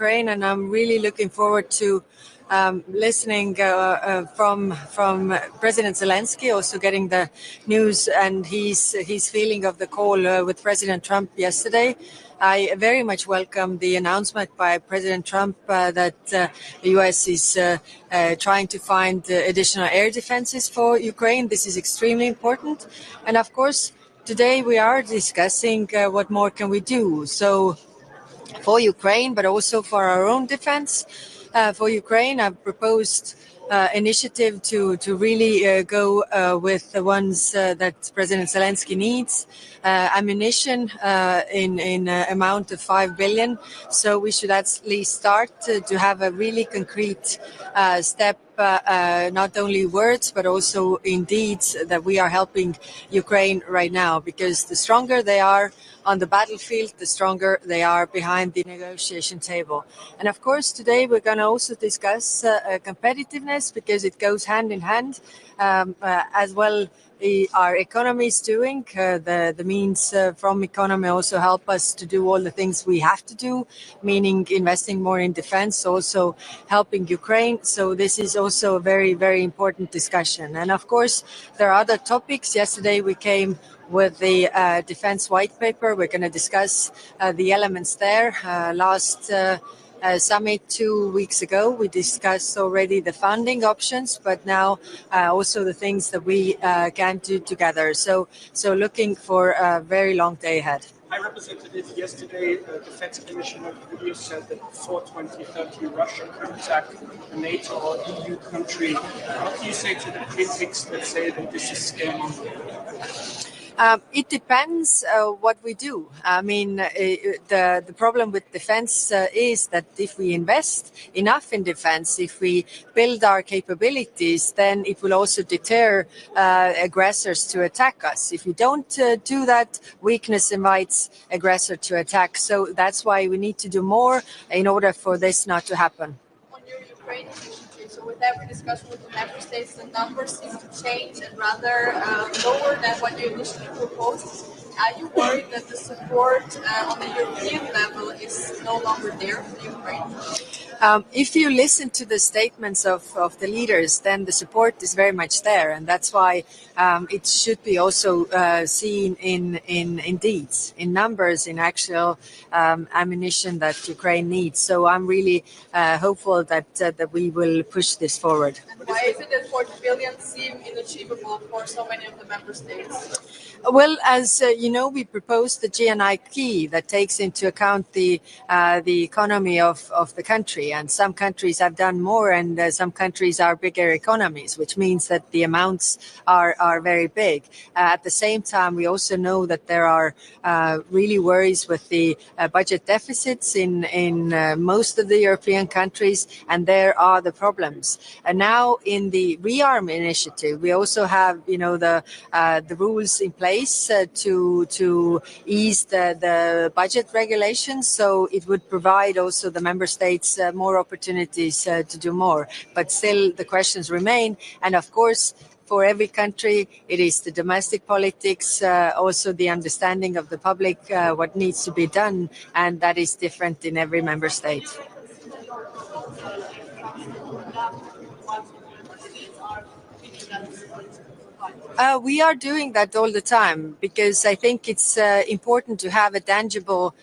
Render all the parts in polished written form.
Ukraine, and I'm really looking forward to listening from President Zelensky, also getting the news and his feeling of the call with President Trump yesterday. I very much welcome the announcement by President Trump that the U.S. is trying to find additional air defenses for Ukraine. This is extremely important. And of course, today we are discussing what more can we do. So for Ukraine, but also for our own defense. For Ukraine, I've proposed initiative to really go with the ones that President Zelensky needs. Ammunition in amount of 5 billion. So we should at least start to have a really concrete step, not only words, but also in deeds, that we are helping Ukraine right now, because the stronger they are on the battlefield, the stronger they are behind the negotiation table. And of course, today we're going to also discuss competitiveness, because it goes hand in hand as well. Our economy is doing. The means from economy also help us to do all the things we have to do, meaning investing more in defense, also helping Ukraine. So this is also a very, very important discussion. And of course, there are other topics. Yesterday we came with the defense white paper. We're going to discuss the elements there. Last summit 2 weeks ago, we discussed already the funding options, but now also the things that we can do together. So looking for a very long day ahead. High Representative, yesterday, Defense Commissioner said that before 2030, Russia could attack a NATO or EU country. What do you say to the critics that say that this is scaremongering? It depends what we do. I mean, the problem with defense is that if we invest enough in defense, if we build our capabilities, then it will also deter aggressors to attack us. If we don't do that, weakness invites aggressor to attack. So that's why we need to do more in order for this not to happen. On your Ukraine initiative, so with every discussion with the member states, the numbers seem to change and rather lower than what you initially proposed. Are you worried that the support on the European level is no longer there for Ukraine? If you listen to the statements of the leaders, then the support is very much there, and that's why it should be also seen in deeds, in numbers, in actual ammunition that Ukraine needs. So I'm really hopeful that we will push this forward. And why is it that 40 billion seem inachievable for so many of the member states? Well, as you know, we proposed the GNI key that takes into account the economy of the country, and some countries have done more, and some countries are bigger economies, which means that the amounts are very big. At the same time, we also know that there are really worries with the budget deficits in most of the European countries, and there are the problems. And now in the rearm initiative, we also have, you know, the rules in place to ease the budget regulations, so it would provide also the member states more opportunities to do more. But still, the questions remain, and of course, for every country, it is the domestic politics, also the understanding of the public, what needs to be done, and that is different in every member state. We are doing that all the time, because I think it's important to have a tangible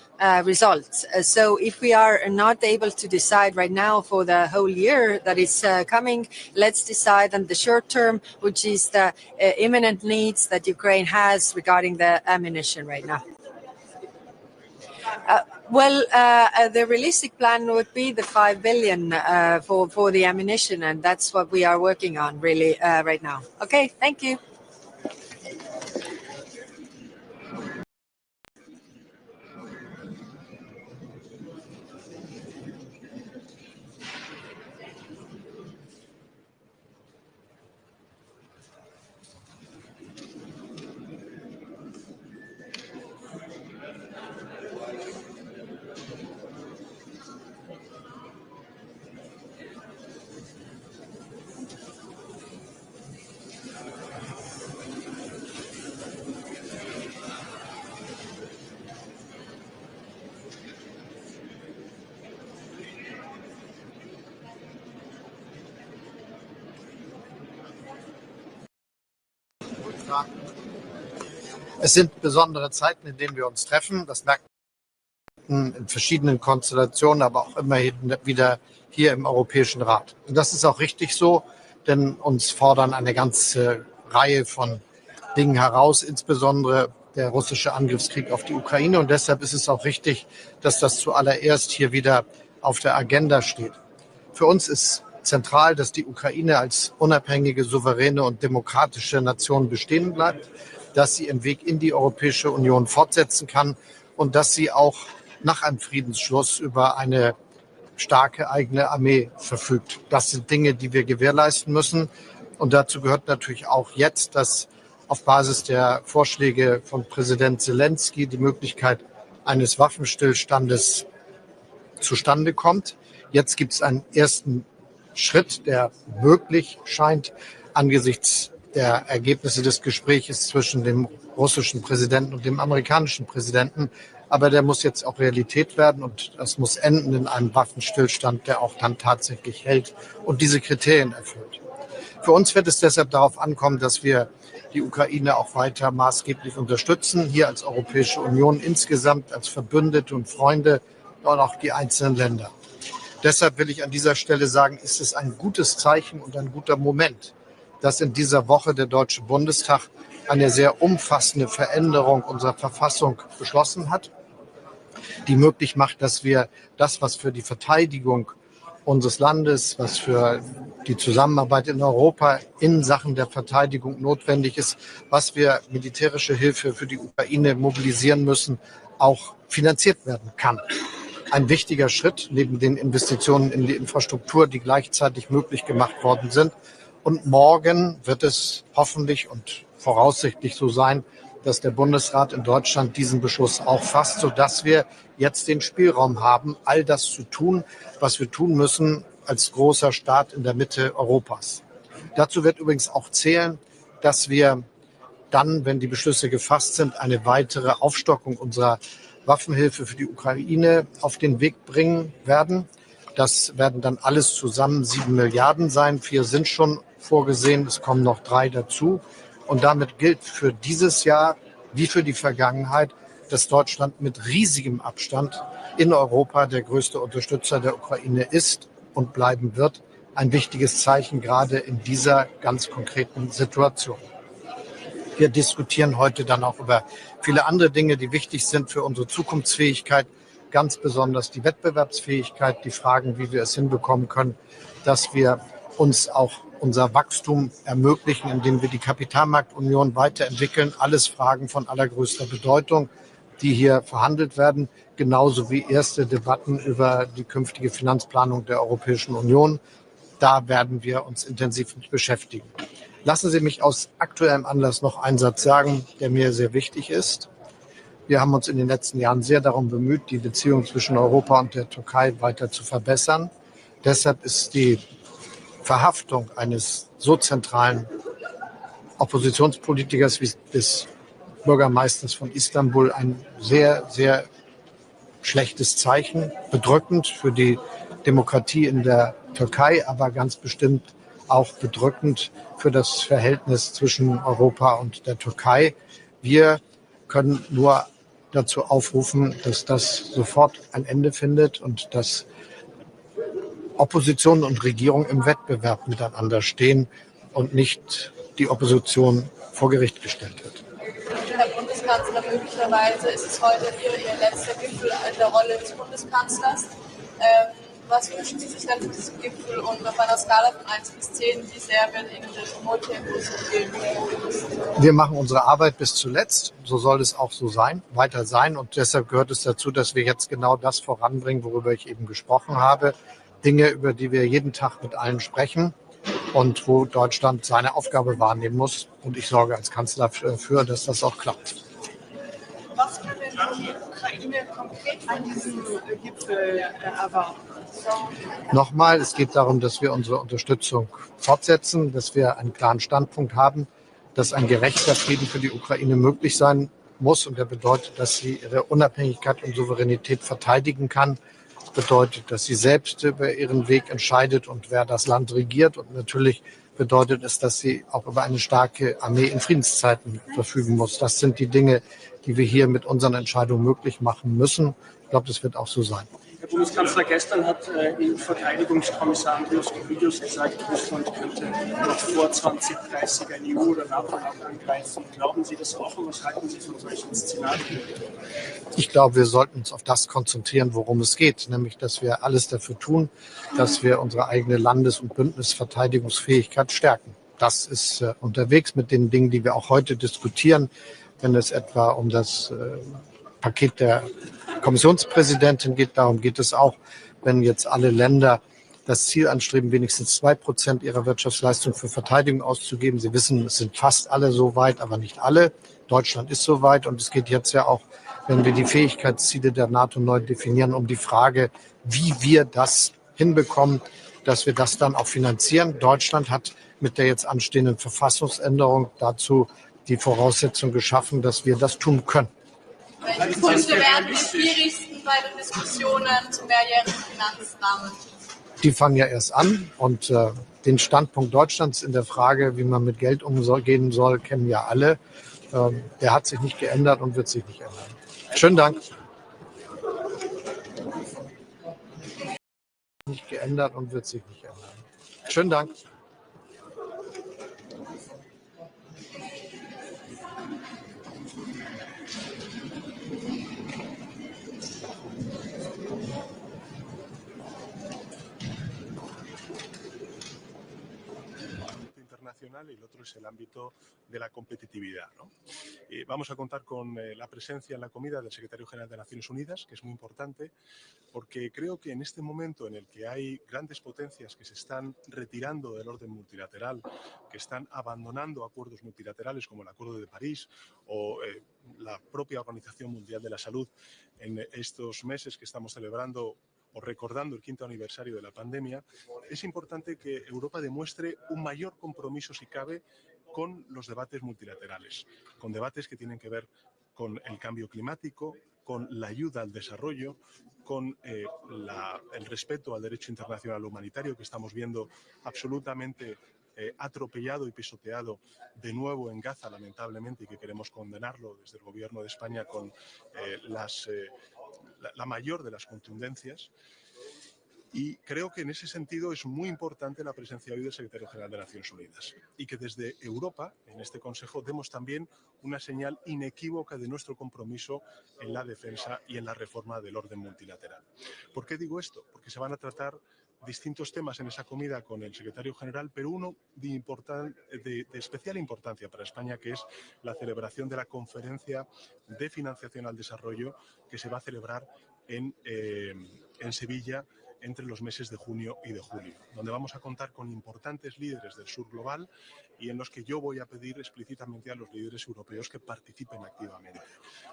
result. So if we are not able to decide right now for the whole year that is coming, let's decide on the short term, which is the imminent needs that Ukraine has regarding the ammunition right now. Well, the realistic plan would be the 5 billion for the ammunition, and that's what we are working on really right now. Okay, thank you. Es sind besondere Zeiten, in denen wir uns treffen. Das merkt man in verschiedenen Konstellationen, aber auch immerhin wieder hier im Europäischen Rat. Und das ist auch richtig so, denn uns fordern eine ganze Reihe von Dingen heraus, insbesondere der russische Angriffskrieg auf die Ukraine. Und deshalb ist es auch richtig, dass das zuallererst hier wieder auf der Agenda steht. Für uns ist zentral, dass die Ukraine als unabhängige, souveräne und demokratische Nation bestehen bleibt, dass sie ihren Weg in die Europäische Union fortsetzen kann und dass sie auch nach einem Friedensschluss über eine starke eigene Armee verfügt. Das sind Dinge, die wir gewährleisten müssen. Und dazu gehört natürlich auch jetzt, dass auf Basis der Vorschläge von Präsident Zelensky die Möglichkeit eines Waffenstillstandes zustande kommt. Jetzt gibt es einen ersten Schritt, der möglich scheint angesichts der Ergebnisse des Gesprächs zwischen dem russischen Präsidenten und dem amerikanischen Präsidenten. Aber der muss jetzt auch Realität werden und das muss enden in einem Waffenstillstand, der auch dann tatsächlich hält und diese Kriterien erfüllt. Für uns wird es deshalb darauf ankommen, dass wir die Ukraine auch weiter maßgeblich unterstützen, hier als Europäische Union insgesamt, als Verbündete und Freunde und auch die einzelnen Länder. Deshalb will ich an dieser Stelle sagen, ist es ein gutes Zeichen und ein guter Moment, dass in dieser Woche der Deutsche Bundestag eine sehr umfassende Veränderung unserer Verfassung beschlossen hat, die möglich macht, dass wir das, was für die Verteidigung unseres Landes, was für die Zusammenarbeit in Europa in Sachen der Verteidigung notwendig ist, was wir militärische Hilfe für die Ukraine mobilisieren müssen, auch finanziert werden kann. Ein wichtiger Schritt neben den Investitionen in die Infrastruktur, die gleichzeitig möglich gemacht worden sind. Und morgen wird es hoffentlich und voraussichtlich so sein, dass der Bundesrat in Deutschland diesen Beschluss auch fasst, sodass wir jetzt den Spielraum haben, all das zu tun, was wir tun müssen als großer Staat in der Mitte Europas. Dazu wird übrigens auch zählen, dass wir dann, wenn die Beschlüsse gefasst sind, eine weitere Aufstockung unserer Waffenhilfe für die Ukraine auf den Weg bringen werden. Das werden dann alles zusammen 7 Milliarden sein. 4 sind schon vorgesehen, es kommen noch 3 dazu. Und damit gilt für dieses Jahr wie für die Vergangenheit, dass Deutschland mit riesigem Abstand in Europa der größte Unterstützer der Ukraine ist und bleiben wird. Ein wichtiges Zeichen gerade in dieser ganz konkreten Situation. Wir diskutieren heute dann auch über viele andere Dinge, die wichtig sind für unsere Zukunftsfähigkeit, ganz besonders die Wettbewerbsfähigkeit, die Fragen, wie wir es hinbekommen können, dass wir uns auch unser Wachstum ermöglichen, indem wir die Kapitalmarktunion weiterentwickeln. Alles Fragen von allergrößter Bedeutung, die hier verhandelt werden, genauso wie erste Debatten über die künftige Finanzplanung der Europäischen Union. Da werden wir uns intensiv mit beschäftigen. Lassen Sie mich aus aktuellem Anlass noch einen Satz sagen, der mir sehr wichtig ist. Wir haben uns in den letzten Jahren sehr darum bemüht, die Beziehung zwischen Europa und der Türkei weiter zu verbessern. Deshalb ist die Verhaftung eines so zentralen Oppositionspolitikers wie des Bürgermeisters von Istanbul ein sehr, sehr schlechtes Zeichen, bedrückend für die Demokratie in der Türkei, aber ganz bestimmt auch bedrückend für das Verhältnis zwischen Europa und der Türkei. Wir können nur dazu aufrufen, dass das sofort ein Ende findet und dass Opposition und Regierung im Wettbewerb miteinander stehen und nicht die Opposition vor Gericht gestellt wird. Herr Bundeskanzler, möglicherweise ist es heute Ihr letzter Gipfel in der Rolle des Bundeskanzlers. Was wünschen Sie sich denn für diesen Gipfel und auf einer Skala von 1 bis 10, wie sehr wird Ihnen das Humortempus fehlen? Wir machen unsere Arbeit bis zuletzt. So soll es auch so sein, weiter sein. Und deshalb gehört es dazu, dass wir jetzt genau das voranbringen, worüber ich eben gesprochen habe. Dinge, über die wir jeden Tag mit allen sprechen und wo Deutschland seine Aufgabe wahrnehmen muss. Und ich sorge als Kanzler dafür, dass das auch klappt. Was kann denn die Ukraine konkret an diesem Gipfel erwarten? Nochmal, es geht darum, dass wir unsere Unterstützung fortsetzen, dass wir einen klaren Standpunkt haben, dass ein gerechter Frieden für die Ukraine möglich sein muss. Und der bedeutet, dass sie ihre Unabhängigkeit und Souveränität verteidigen kann. Bedeutet, dass sie selbst über ihren Weg entscheidet und wer das Land regiert und natürlich bedeutet es, dass sie auch über eine starke Armee in Friedenszeiten verfügen muss. Das sind die Dinge, die wir hier mit unseren Entscheidungen möglich machen müssen. Ich glaube, das wird auch so sein. Herr Bundeskanzler, gestern hat EU-Verteidigungskommissar Andrius gesagt, Russland könnte noch vor 2030 ein EU- oder NATO-Land angreifen. Glauben Sie das auch und was halten Sie von solchen Szenarien? Ich glaube, wir sollten uns auf das konzentrieren, worum es geht, nämlich, dass wir alles dafür tun, dass wir unsere eigene Landes- und Bündnisverteidigungsfähigkeit stärken. Das ist unterwegs mit den Dingen, die wir auch heute diskutieren, wenn es etwa um das Paket der Kommissionspräsidentin geht. Darum geht es auch, wenn jetzt alle Länder das Ziel anstreben, wenigstens 2% ihrer Wirtschaftsleistung für Verteidigung auszugeben. Sie wissen, es sind fast alle so weit, aber nicht alle. Deutschland ist so weit und es geht jetzt ja auch, wenn wir die Fähigkeitsziele der NATO neu definieren, um die Frage, wie wir das hinbekommen, dass wir das dann auch finanzieren. Deutschland hat mit der jetzt anstehenden Verfassungsänderung dazu die Voraussetzung geschaffen, dass wir das tun können. Welche Punkte werden die schwierigsten bei den Diskussionen zum mehrjährigen Finanzrahmen? Die fangen ja erst an und den Standpunkt Deutschlands in der Frage, wie man mit Geld umgehen soll, kennen ja alle. Der hat sich nicht geändert und wird sich nicht ändern. Schönen Dank. Nicht geändert und wird sich nicht ändern. Schönen Dank. internacional y el otro es el ámbito de la competitividad, ¿no? Vamos a contar con la presencia en la comida del secretario general de Naciones Unidas, que es muy importante, porque creo que en este momento en el que hay grandes potencias que se están retirando del orden multilateral, que están abandonando acuerdos multilaterales como el Acuerdo de París o la propia Organización Mundial de la Salud en estos meses que estamos celebrando o recordando el 5º aniversario de la pandemia, es importante que Europa demuestre un mayor compromiso, si cabe, con los debates multilaterales, con debates que tienen que ver con el cambio climático, con la ayuda al desarrollo, con el respeto al derecho internacional humanitario que estamos viendo absolutamente atropellado y pisoteado de nuevo en Gaza, lamentablemente, y que queremos condenarlo desde el Gobierno de España con la mayor de las contundencias. Y creo que en ese sentido es muy importante la presencia hoy del secretario general de Naciones Unidas y que desde Europa, en este Consejo, demos también una señal inequívoca de nuestro compromiso en la defensa y en la reforma del orden multilateral. ¿Por qué digo esto? Porque se van a tratar distintos temas en esa comida con el secretario general, pero uno de especial importancia para España, que es la celebración de la conferencia de financiación al desarrollo que se va a celebrar en Sevilla entre los meses de junio y de julio, donde vamos a contar con importantes líderes del sur global y en los que yo voy a pedir explícitamente a los líderes europeos que participen activamente,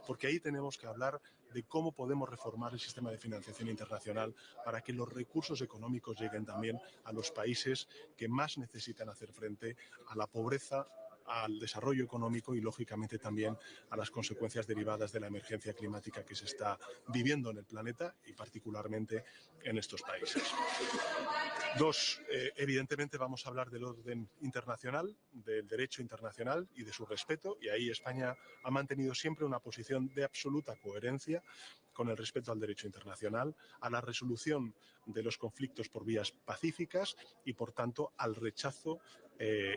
porque ahí tenemos que hablar de cómo podemos reformar el sistema de financiación internacional para que los recursos económicos lleguen también a los países que más necesitan hacer frente a la pobreza, al desarrollo económico y, lógicamente, también a las consecuencias derivadas de la emergencia climática que se está viviendo en el planeta y particularmente en estos países. Evidentemente vamos a hablar del orden internacional, del derecho internacional y de su respeto, y ahí España ha mantenido siempre una posición de absoluta coherencia con el respeto al derecho internacional, a la resolución de los conflictos por vías pacíficas y, por tanto, al rechazo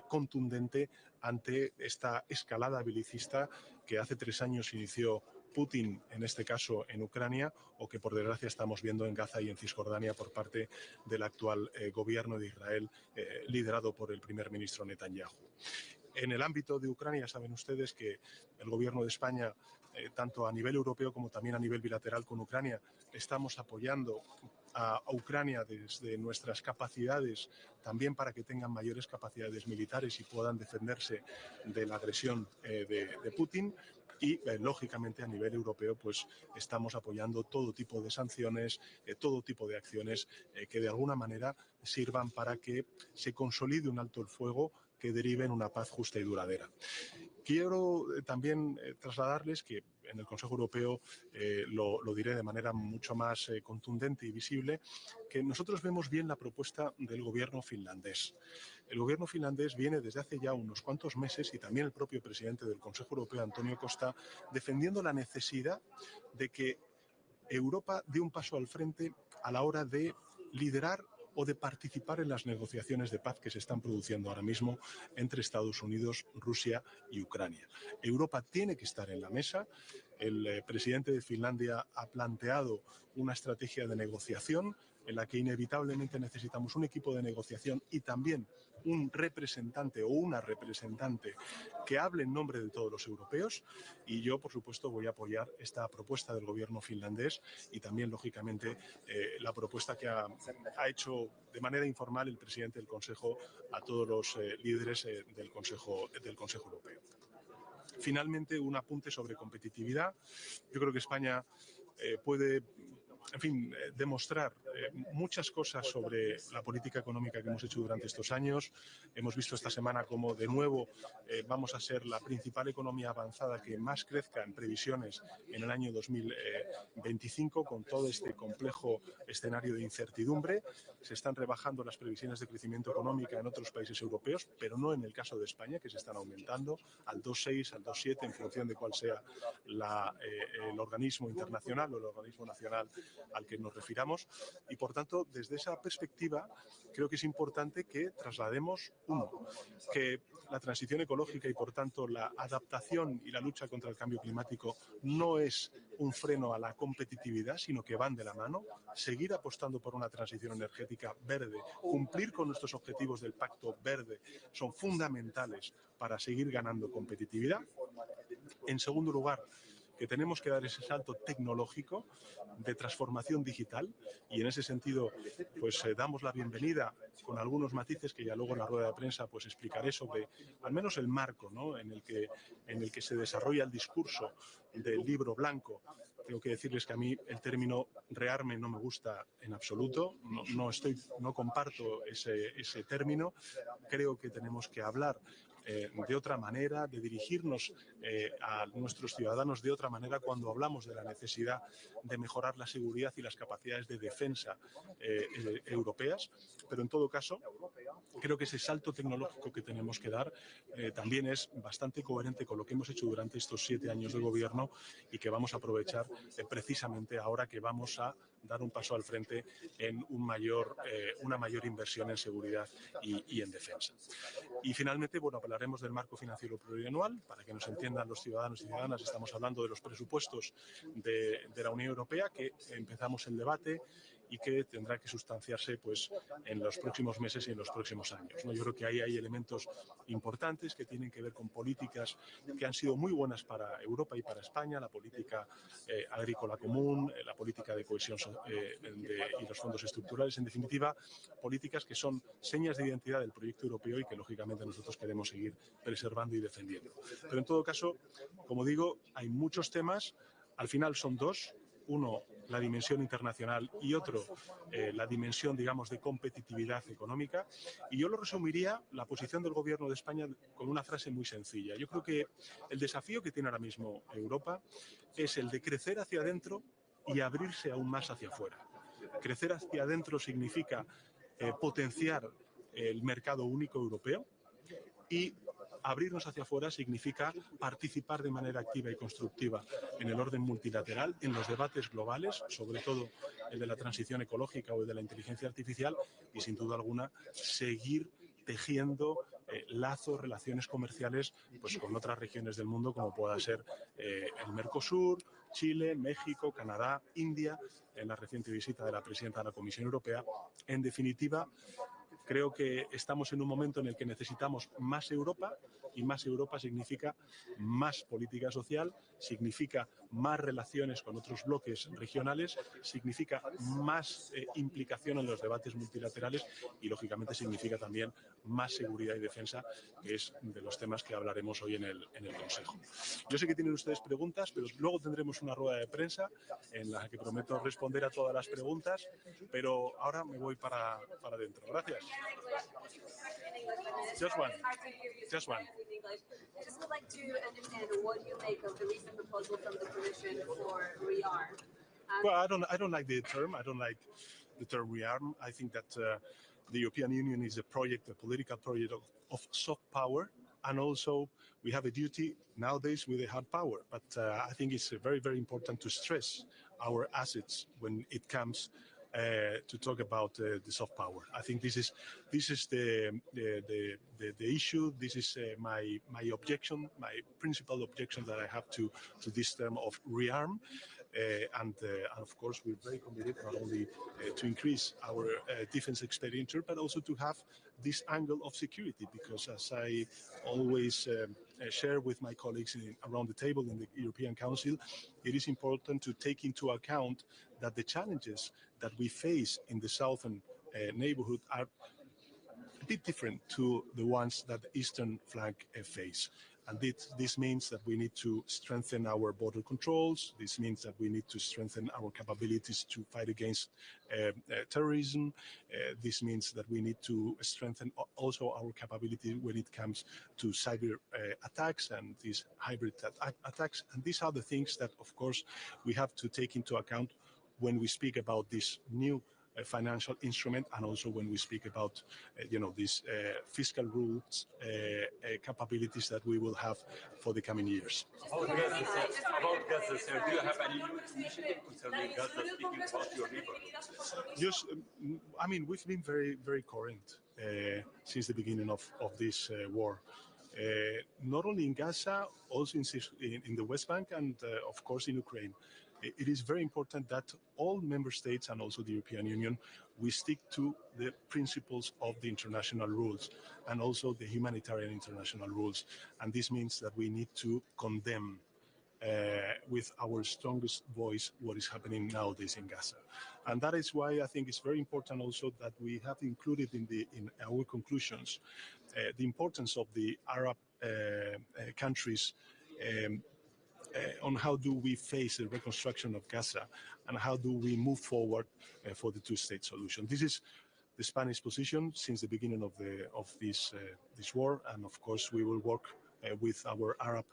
contundente ante esta escalada belicista que hace 3 años inició Putin, en este caso en Ucrania, o que por desgracia estamos viendo en Gaza y en Cisjordania por parte del actual gobierno de Israel, liderado por el primer ministro Netanyahu. En el ámbito de Ucrania, saben ustedes que el gobierno de España, tanto a nivel europeo como también a nivel bilateral con Ucrania, estamos apoyando a Ucrania desde nuestras capacidades, también para que tengan mayores capacidades militares y puedan defenderse de la agresión de Putin. Y, lógicamente, a nivel europeo, pues estamos apoyando todo tipo de sanciones, todo tipo de acciones que de alguna manera sirvan para que se consolide un alto el fuego que derive en una paz justa y duradera. Quiero también trasladarles que en el Consejo Europeo lo diré de manera mucho más contundente y visible, que nosotros vemos bien la propuesta del gobierno finlandés. El gobierno finlandés viene desde hace ya unos cuantos meses, y también el propio presidente del Consejo Europeo, Antonio Costa, defendiendo la necesidad de que Europa dé un paso al frente a la hora de liderar o de participar en las negociaciones de paz que se están produciendo ahora mismo entre Estados Unidos, Rusia y Ucrania. Europa tiene que estar en la mesa. El presidente de Finlandia ha planteado una estrategia de negociación en la que inevitablemente necesitamos un equipo de negociación y también un representante o una representante que hable en nombre de todos los europeos, y yo, por supuesto, voy a apoyar esta propuesta del gobierno finlandés y también, lógicamente, la propuesta que ha hecho de manera informal el presidente del Consejo a todos los líderes del Consejo Europeo. Finalmente, un apunte sobre competitividad. Yo creo que España puede, en fin, demostrar muchas cosas sobre la política económica que hemos hecho durante estos años. Hemos visto esta semana cómo, de nuevo, vamos a ser la principal economía avanzada que más crezca en previsiones en el año 2025, con todo este complejo escenario de incertidumbre. Se están rebajando las previsiones de crecimiento económico en otros países europeos, pero no en el caso de España, que se están aumentando al 2,6, al 2,7, en función de cuál sea el organismo internacional o el organismo nacional al que nos refiramos. Y, por tanto, desde esa perspectiva, creo que es importante que traslademos, uno, que la transición ecológica y, por tanto, la adaptación y la lucha contra el cambio climático no es un freno a la competitividad, sino que van de la mano. Seguir apostando por una transición energética verde, cumplir con nuestros objetivos del Pacto Verde, son fundamentales para seguir ganando competitividad. En segundo lugar, que tenemos que dar ese salto tecnológico de transformación digital, y en ese sentido pues damos la bienvenida con algunos matices que ya luego en la rueda de prensa pues explicaré sobre al menos el marco, ¿no?, en el que se desarrolla el discurso del Libro Blanco. Tengo que decirles que a mí el término rearme no me gusta en absoluto, no comparto ese término. Creo que tenemos que hablar de otra manera, de dirigirnos a nuestros ciudadanos de otra manera cuando hablamos de la necesidad de mejorar la seguridad y las capacidades de defensa europeas. Pero en todo caso, creo que ese salto tecnológico que tenemos que dar también es bastante coherente con lo que hemos hecho durante estos 7 años de gobierno y que vamos a aprovechar precisamente ahora que vamos a dar un paso al frente en una mayor inversión en seguridad y en defensa. Y finalmente, bueno, hablaremos del marco financiero plurianual. Para que nos entiendan los ciudadanos y ciudadanas, estamos hablando de los presupuestos de la Unión Europea, que empezamos el debate y que tendrá que sustanciarse pues, en los próximos meses y en los próximos años, ¿no? Yo creo que ahí hay elementos importantes que tienen que ver con políticas que han sido muy buenas para Europa y para España, la política agrícola común, la política de cohesión y los fondos estructurales, en definitiva, políticas que son señas de identidad del proyecto europeo y que, lógicamente, nosotros queremos seguir preservando y defendiendo. Pero, en todo caso, como digo, hay muchos temas. Al final son dos. Uno, la dimensión internacional, y otro, la dimensión, digamos, de competitividad económica. Y yo lo resumiría, la posición del Gobierno de España, con una frase muy sencilla. Yo creo que el desafío que tiene ahora mismo Europa es el de crecer hacia adentro y abrirse aún más hacia afuera. Crecer hacia adentro significa potenciar el mercado único europeo, y abrirnos hacia afuera significa participar de manera activa y constructiva en el orden multilateral, en los debates globales, sobre todo el de la transición ecológica o el de la inteligencia artificial, y sin duda alguna seguir tejiendo lazos, relaciones comerciales pues, con otras regiones del mundo, como pueda ser el Mercosur, Chile, México, Canadá, India, en la reciente visita de la presidenta de la Comisión Europea. En definitiva, creo que estamos en un momento en el que necesitamos más Europa, y más Europa significa más política social, significa más relaciones con otros bloques regionales, significa más implicación en los debates multilaterales y, lógicamente, significa también más seguridad y defensa, que es de los temas que hablaremos hoy en el Consejo. Yo sé que tienen ustedes preguntas, pero luego tendremos una rueda de prensa en la que prometo responder a todas las preguntas, pero ahora me voy para adentro. Gracias. Just one. Just one. I just would like to understand what you make of the recent proposal from the Commission for rearm. Well, I don't like the term. I don't like the term rearm. I think that the European Union is a project, a political project of soft power, and also we have a duty nowadays with a hard power. But I think it's very, very important to stress our assets when it comes to talk about the soft power. I think this is the issue. This is my objection, my principal objection that I have to this term of rearm. And of course, we're very committed not only to increase our defense expenditure, but also to have this angle of security, because as I always share with my colleagues around the table in the European Council, it is important to take into account that the challenges that we face in the southern neighborhood are a bit different to the ones that the eastern flank face. And this means that we need to strengthen our border controls. This means that we need to strengthen our capabilities to fight against terrorism. This means that we need to strengthen also our capability when it comes to cyber attacks and these hybrid attacks. And these are the things that, of course, we have to take into account when we speak about this new financial instrument, and also when we speak about these fiscal rules capabilities that we will have for the coming years. About Gaza, sir, do you have any new initiative concerning Gaza, speaking about your neighbor? Just, I mean, we've been very, very coherent since the beginning of this war. Not only in Gaza, also in the West Bank, and of course in Ukraine. It is very important that all member states and also the European Union, we stick to the principles of the international rules and also the humanitarian international rules. And this means that we need to condemn with our strongest voice what is happening nowadays in Gaza. And that is why I think it's very important also that we have included in our conclusions the importance of the Arab countries on how do we face the reconstruction of Gaza and how do we move forward for the two-state solution. This is the Spanish position since the beginning of this war, and of course we will work with our Arab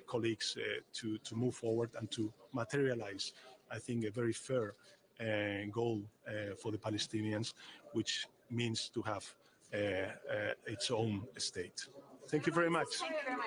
colleagues to move forward and to materialize, I think, a very fair goal for the Palestinians, which means to have its own state. Thank you very much. Thank you very much.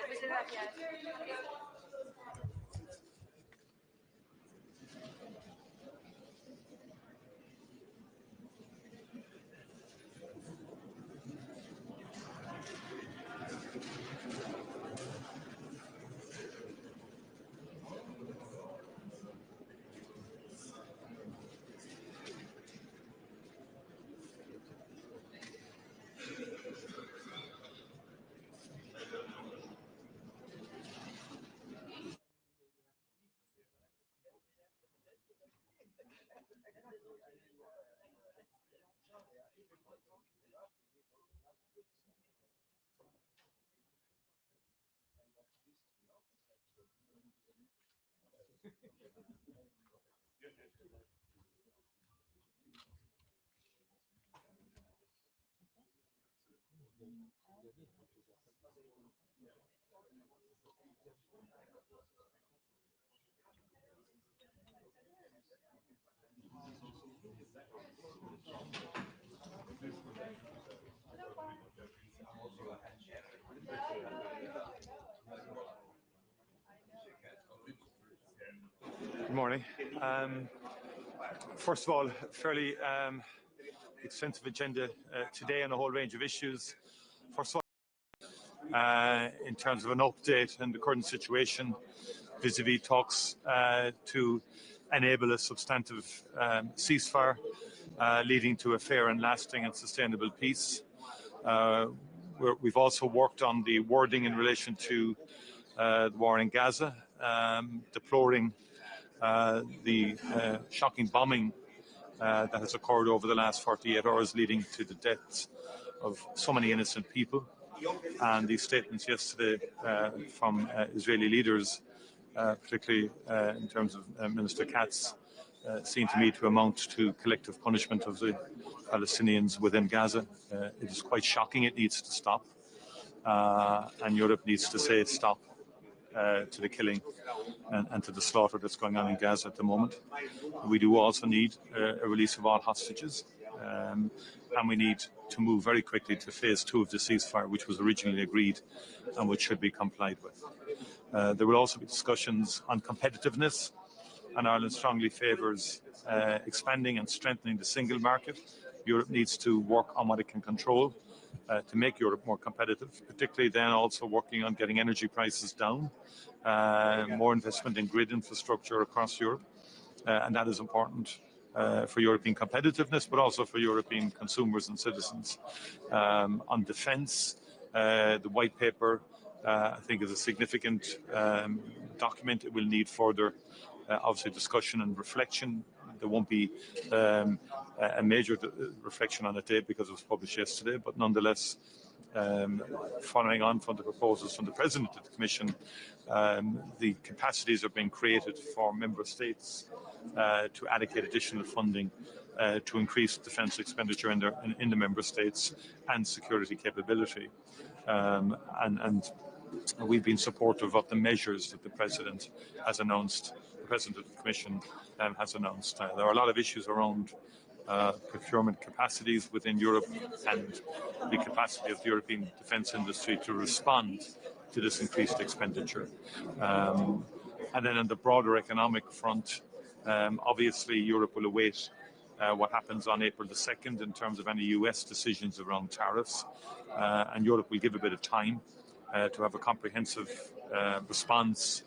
Good morning. First of all, fairly extensive agenda today on a whole range of issues. First of all, in terms of an update on the current situation vis-a-vis talks to enable a substantive ceasefire leading to a fair and lasting and sustainable peace. We've also worked on the wording in relation to the war in Gaza, deploring the shocking bombing that has occurred over the last 48 hours, leading to the deaths of so many innocent people. And these statements yesterday from Israeli leaders, particularly in terms of Minister Katz, seem to me to amount to collective punishment of the Palestinians within Gaza. It is quite shocking. It needs to stop. And Europe needs to say stop to the killing and to the slaughter that's going on in Gaza at the moment. We do also need a release of all hostages. And we need to move very quickly to phase 2 of the ceasefire, which was originally agreed and which should be complied with. There will also be discussions on competitiveness, and Ireland strongly favours expanding and strengthening the single market. Europe needs to work on what it can control to make Europe more competitive, particularly then also working on getting energy prices down, more investment in grid infrastructure across Europe, and that is important for European competitiveness, but also for European consumers and citizens. On defence, the white paper, I think, is a significant document. It will need further, obviously, discussion and reflection. There won't be a major reflection on it today because it was published yesterday, but nonetheless, following on from the proposals from the President of the Commission, the capacities are being created for Member States to allocate additional funding to increase defence expenditure in the Member States and security capability. And we've been supportive of the measures that the President has announced, the President of the Commission has announced. There are a lot of issues around procurement capacities within Europe and the capacity of the European defence industry to respond to this increased expenditure. And then on the broader economic front, obviously Europe will await what happens on April the 2nd in terms of any US decisions around tariffs. And Europe will give a bit of time to have a comprehensive response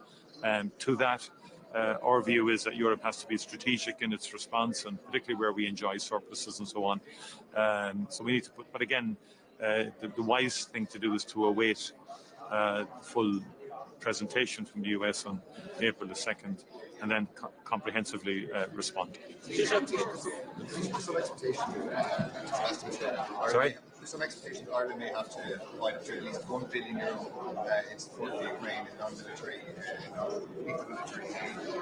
to that. Our view is that Europe has to be strategic in its response, and particularly where we enjoy surpluses and so on. So we need to put, but again, the wise thing to do is to await full presentation from the US on April the 2nd, and then comprehensively respond. Sorry? There's some expectation that Ireland may have to provide up to at least €1 billion in support of the Ukraine in non-military aid.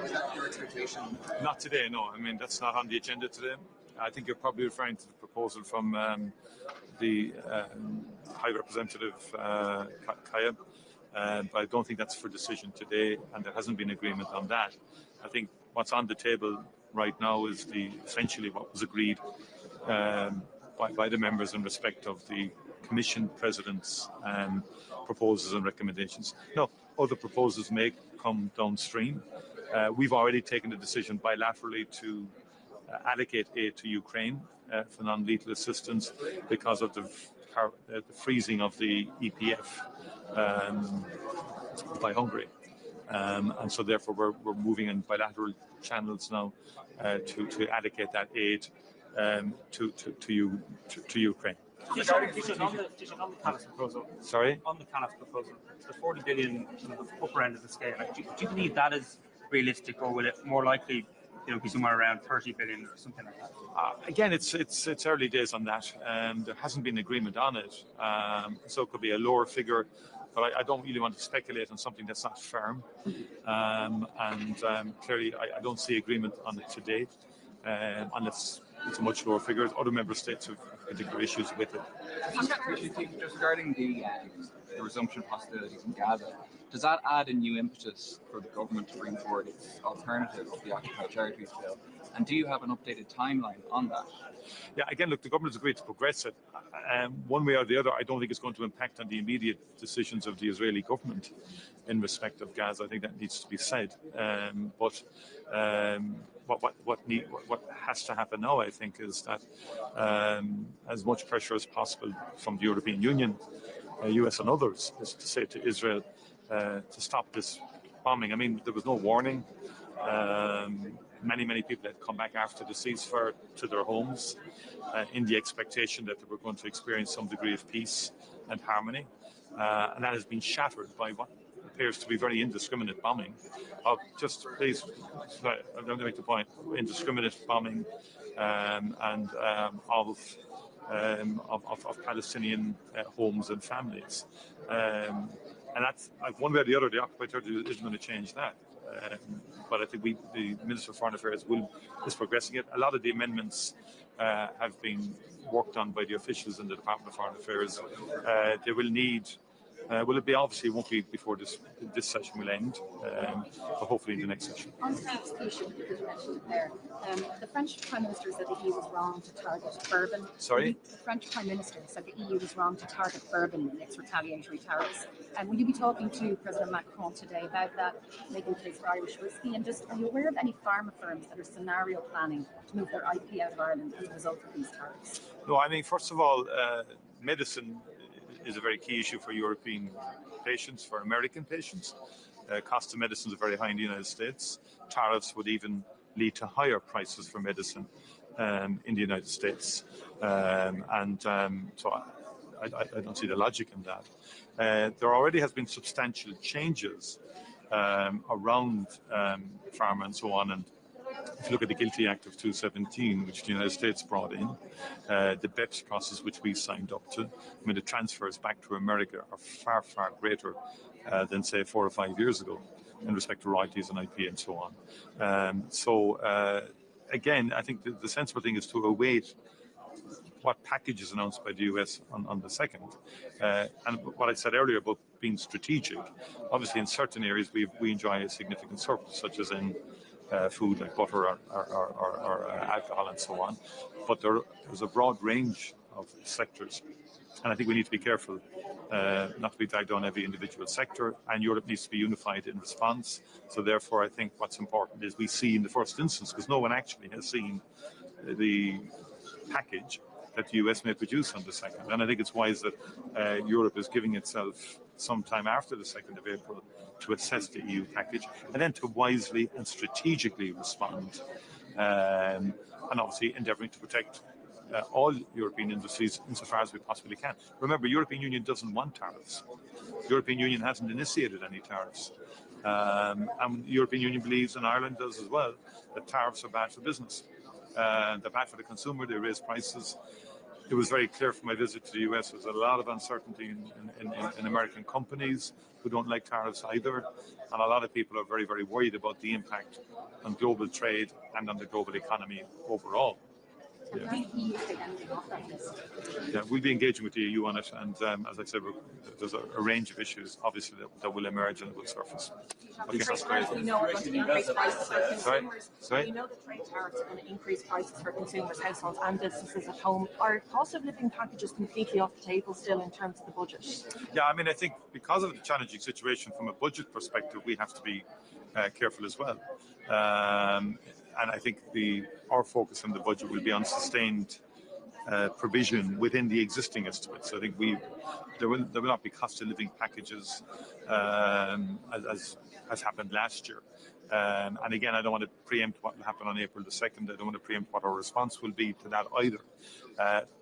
Is that your expectation? Not today, no. I mean, that's not on the agenda today. I think you're probably referring to the proposal from the High Representative Kaya, but I don't think that's for decision today, and there hasn't been agreement on that. I think what's on the table right now is essentially what was agreed by the members in respect of the Commission President's proposals and recommendations. No, other proposals may come downstream. We've already taken the decision bilaterally to allocate aid to Ukraine for non-lethal assistance because of the freezing of the EPF by Hungary. And so therefore we're moving in bilateral channels now to allocate that aid to Ukraine. On the Callas proposal. Sorry? On the Callas proposal, the 40 billion sort of upper end of the scale. Do you believe that is realistic, or will it more likely be somewhere around 30 billion or something like that? Again, it's early days on that. There hasn't been agreement on it, so it could be a lower figure. But I don't really want to speculate on something that's not firm. Clearly, I don't see agreement on it to date, unless it's a much lower figure. Other member states have particular issues with it. Just regarding the resumption of hostilities in Gaza, does that add a new impetus for the government to bring forward its alternative of the Occupied Territories Bill? And do you have an updated timeline on that? Yeah, again, look, the government has agreed to progress it. One way or the other, I don't think it's going to impact on the immediate decisions of the Israeli government in respect of Gaza. I think that needs to be said. But what has to happen now, I think, is that as much pressure as possible from the European Union, US and others, is to say to Israel to stop this bombing. I mean, there was no warning. Many people had come back after the ceasefire to their homes in the expectation that they were going to experience some degree of peace and harmony. And that has been shattered by what appears to be very indiscriminate bombing. Of just, please, I'm going to make the point, indiscriminate bombing of Palestinian homes and families. And that's, one way or the other, the Occupied Territory isn't going to change that. but I think the Minister of Foreign Affairs is progressing it. A lot of the amendments have been worked on by the officials in the Department of Foreign Affairs. They will need. Will it be? Obviously, it won't be before this session will end, but hopefully in the next session. On the tax issue, because you mentioned it there, the French Prime Minister said the EU was wrong to target bourbon. Sorry? The French Prime Minister said the EU was wrong to target bourbon in its retaliatory tariffs. And will you be talking to President Macron today about that, making the case for Irish whiskey? And just, are you aware of any pharma firms that are scenario planning to move their IP out of Ireland as a result of these tariffs? No, I mean, first of all, medicine is a very key issue for European patients, for American patients. Cost of medicines are very high in the United States. Tariffs would even lead to higher prices for medicine in the United States. So I don't see the logic in that. There already has been substantial changes around pharma and so on. And if you look at the Guilty Act of 2017, which the United States brought in, the BEPS process, which we signed up to, I mean, the transfers back to America are far, far greater than, say, 4 or 5 years ago in respect to royalties and IP and so on. Again, I think the sensible thing is to await what package is announced by the US on the 2nd. And what I said earlier about being strategic, obviously in certain areas we enjoy a significant surplus, such as in food like butter or alcohol and so on. But there's a broad range of sectors. And I think we need to be careful not to be dragged on every individual sector, and Europe needs to be unified in response. So therefore, I think what's important is we see in the first instance, because no one actually has seen the package that the US may produce on the 2nd. And I think it's wise that Europe is giving itself some time after the 2nd of April to assess the EU package and then to wisely and strategically respond, and obviously endeavouring to protect all European industries insofar as we possibly can. Remember, European Union doesn't want tariffs. The European Union hasn't initiated any tariffs. And the European Union believes, and Ireland does as well, that tariffs are bad for business. They're bad for the consumer, they raise prices. It was very clear from my visit to the US, there's a lot of uncertainty in American companies who don't like tariffs either. And a lot of people are very, very worried about the impact on global trade and on the global economy overall. Yeah, we'll be engaging with the EU on it, and as I said, there's a range of issues, obviously, that will emerge and will surface. Okay. We know are going to increase prices for consumers. Sorry? We know that trade tariffs are going to increase prices for consumers, households, and businesses at home. Are cost of living packages completely off the table still in terms of the budget? Yeah, I mean, I think because of the challenging situation from a budget perspective, we have to be careful as well. And I think our focus on the budget will be on sustained provision within the existing estimates. I think there will not be cost of living packages as happened last year. And again, I don't want to preempt what will happen on April the 2nd. I don't want to preempt what our response will be to that either.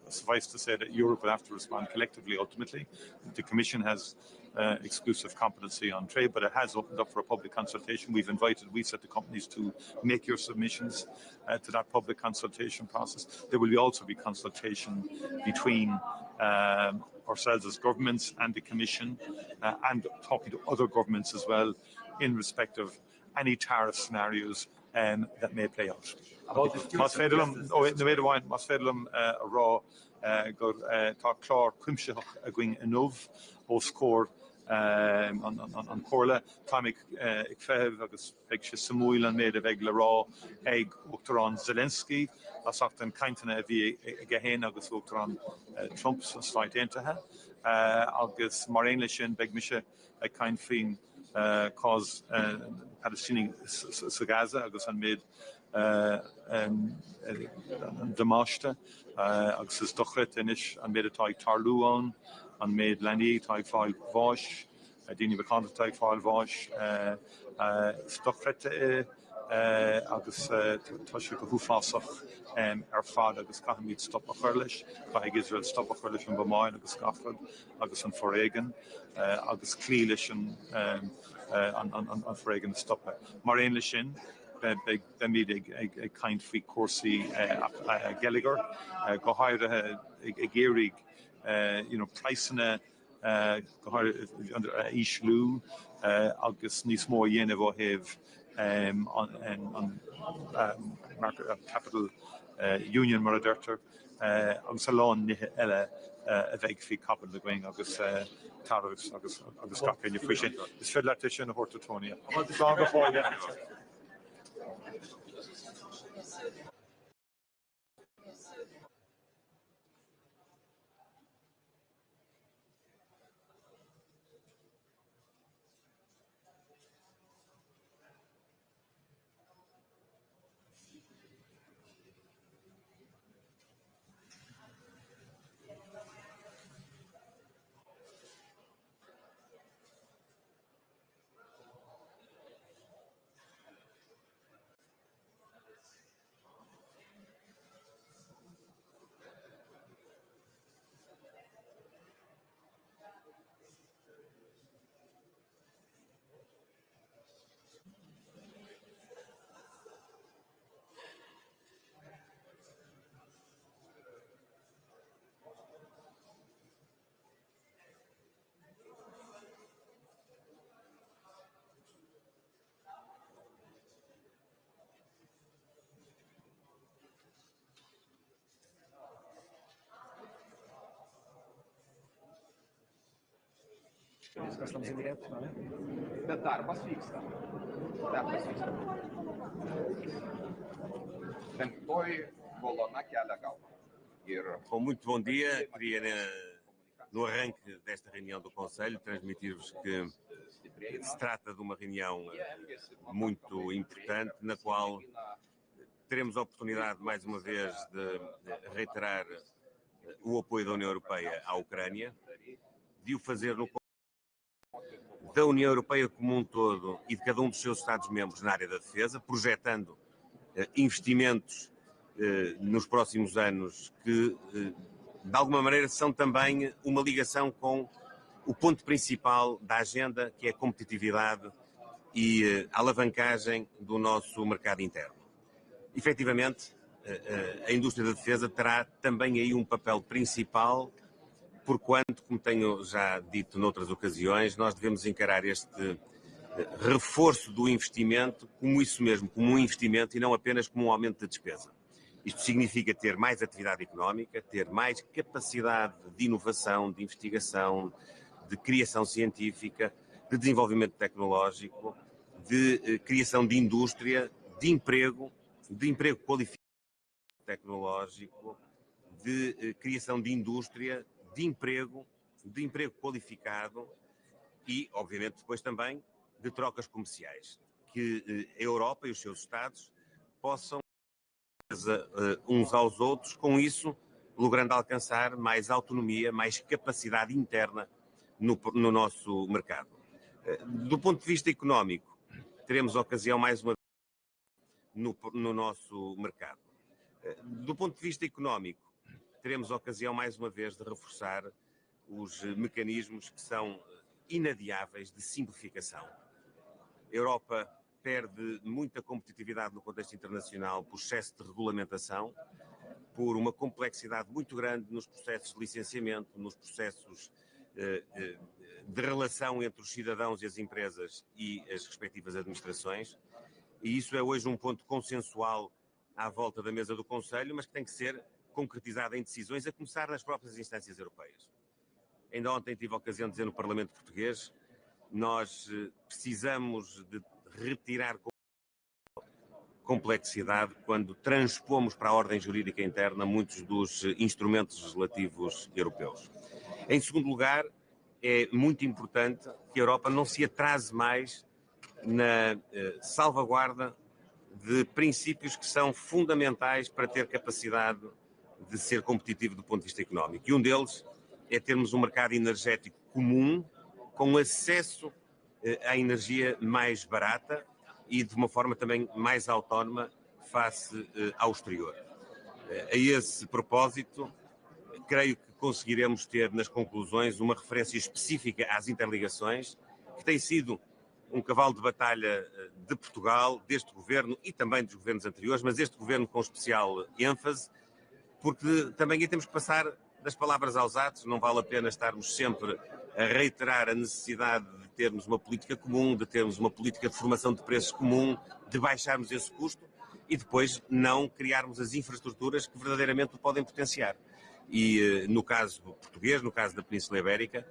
Suffice to say that Europe will have to respond collectively ultimately. The Commission has exclusive competency on trade, but it has opened up for a public consultation. We've said to companies to make your submissions to that public consultation process. There will also be consultation between ourselves as governments and the Commission, and talking to other governments as well in respect of any tariff scenarios that may play out. Mas féidirlum a rá gur tá clár cuimseach a going inmh ó scór an cóirla táimig ag feitheamh agus ag sé samúil an méid a bheith le rá ag Uachtarán Zelenski as ach an cainteanna a bhí ag a héin agus Uachtarán Trump sa Sláid Aontaithe agus mar aon lei sin beidh mise ag caint faoin cause Palestinian sa Gaza agus an méid Damáiste agus is dochret inis an méid atá ag tarlúán an méid lení tá ag fáil bháis daoine bhacánta tá ag fáil bháis stochrete agus tá sé go thuúfásach ar fad agus caithimid stop a chuir leis tá ag Israel stop a chuir leis an Bámáil agus Gafrad agus an Foréigean agus clí leis an Foréigean stoppe. Mar aon lei sin míad ag caint faoi cuasaí Gallagher go háirithe ag éirigh praissanna go háir under íslú agus níos mó dhéanamh ó thaobh on market capital union mar Directo agus salon ela a bheith fi capital going agus tarifs agus gapin efficient is federation of Hortotonia. Estamos em direto, não é? Posso fixar. Posso fixar. Bom, muito bom dia. Queria, no arranque desta reunião do Conselho, transmitir-vos que se trata de uma reunião muito importante, na qual teremos a oportunidade, mais uma vez, de reiterar o apoio da União Europeia à Ucrânia, de o fazer no da União Europeia como um todo e de cada um dos seus Estados-membros na área da defesa, projetando investimentos nos próximos anos que, de alguma maneira, são também uma ligação com o ponto principal da agenda, que é a competitividade e a alavancagem do nosso mercado interno. Efetivamente, a indústria da defesa terá também aí um papel principal, porquanto, como tenho já dito noutras ocasiões, nós devemos encarar este reforço do investimento como isso mesmo, como um investimento e não apenas como um aumento da despesa. Isto significa ter mais atividade económica, ter mais capacidade de inovação, de investigação, de criação científica, de desenvolvimento tecnológico, de criação de indústria, de emprego qualificado tecnológico, de criação de indústria, de emprego qualificado e, obviamente, depois também de trocas comerciais, que a Europa e os seus Estados possam uns aos outros, com isso logrando alcançar mais autonomia, mais capacidade interna no nosso mercado. Do ponto de vista económico, teremos ocasião mais uma vez no nosso mercado. Do ponto de vista económico, teremos ocasião mais uma vez de reforçar os mecanismos que são inadiáveis de simplificação. A Europa perde muita competitividade no contexto internacional por excesso de regulamentação, por uma complexidade muito grande nos processos de licenciamento, nos processos de relação entre os cidadãos e as empresas e as respectivas administrações. E isso é hoje um ponto consensual à volta da mesa do Conselho, mas que tem que ser concretizado em decisões, a começar nas próprias instâncias europeias. Ainda ontem tive a ocasião de dizer no Parlamento Português, nós precisamos de retirar complexidade quando transpomos para a ordem jurídica interna muitos dos instrumentos legislativos europeus. Em segundo lugar, é muito importante que a Europa não se atrase mais na salvaguarda de princípios que são fundamentais para ter capacidade de ser competitivo do ponto de vista económico. E um deles é termos um mercado energético comum, com acesso à energia mais barata e de uma forma também mais autónoma face ao exterior. A esse propósito, creio que conseguiremos ter nas conclusões uma referência específica às interligações, que tem sido um cavalo de batalha de Portugal, deste governo e também dos governos anteriores, mas este governo com especial ênfase, porque também aí temos que passar das palavras aos atos, não vale a pena estarmos sempre a reiterar a necessidade de termos uma política comum, de termos uma política de formação de preços comum, de baixarmos esse custo e depois não criarmos as infraestruturas que verdadeiramente o podem potenciar. E no caso português, no caso da Península Ibérica,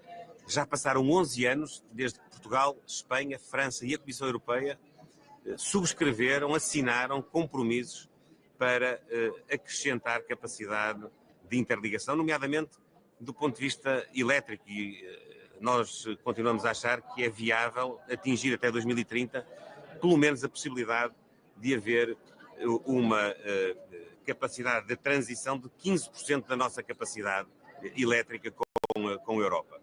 já passaram 11 anos desde que Portugal, Espanha, França e a Comissão Europeia subscreveram, assinaram compromissos para acrescentar capacidade de interligação, nomeadamente do ponto de vista elétrico. E nós continuamos a achar que é viável atingir até 2030 pelo menos a possibilidade de haver uma capacidade de transição de 15% da nossa capacidade elétrica com a Europa.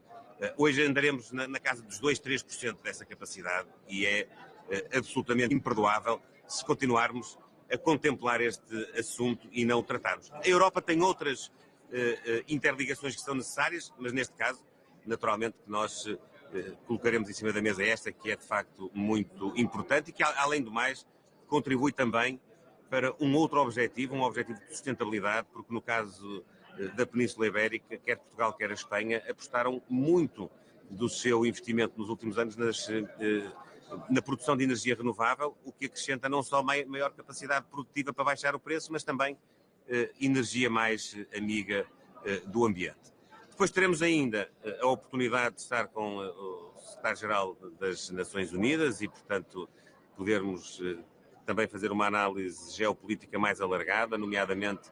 Hoje andaremos na casa dos 2-3% dessa capacidade e é absolutamente imperdoável se continuarmos a contemplar este assunto e não o tratarmos. A Europa tem outras interligações que são necessárias, mas neste caso, naturalmente, que nós colocaremos em cima da mesa esta, que é de facto muito importante e que, além do mais, contribui também para um outro objetivo, um objetivo de sustentabilidade, porque no caso da Península Ibérica, quer Portugal, quer a Espanha, apostaram muito do seu investimento nos últimos anos na produção de energia renovável, o que acrescenta não só maior capacidade produtiva para baixar o preço, mas também energia mais amiga do ambiente. Depois teremos ainda a oportunidade de estar com o secretário-geral das Nações Unidas e, portanto, podermos também fazer uma análise geopolítica mais alargada, nomeadamente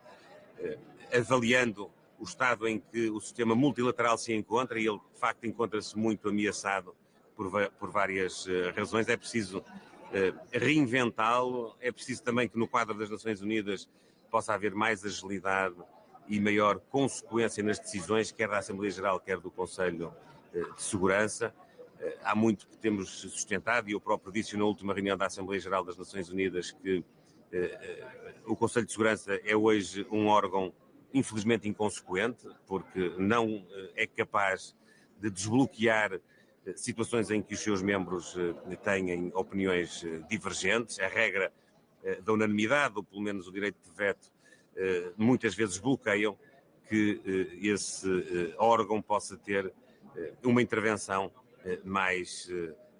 avaliando o estado em que o sistema multilateral se encontra, e ele, de facto, encontra-se muito ameaçado por várias razões. É preciso reinventá-lo, é preciso também que no quadro das Nações Unidas possa haver mais agilidade e maior consequência nas decisões, quer da Assembleia Geral, quer do Conselho de Segurança. Há muito que temos sustentado, e eu próprio disse na última reunião da Assembleia Geral das Nações Unidas que o Conselho de Segurança é hoje um órgão infelizmente inconsequente, porque não é capaz de desbloquear situações em que os seus membros têm opiniões divergentes. A regra da unanimidade, ou pelo menos o direito de veto, muitas vezes bloqueiam que esse órgão possa ter uma intervenção mais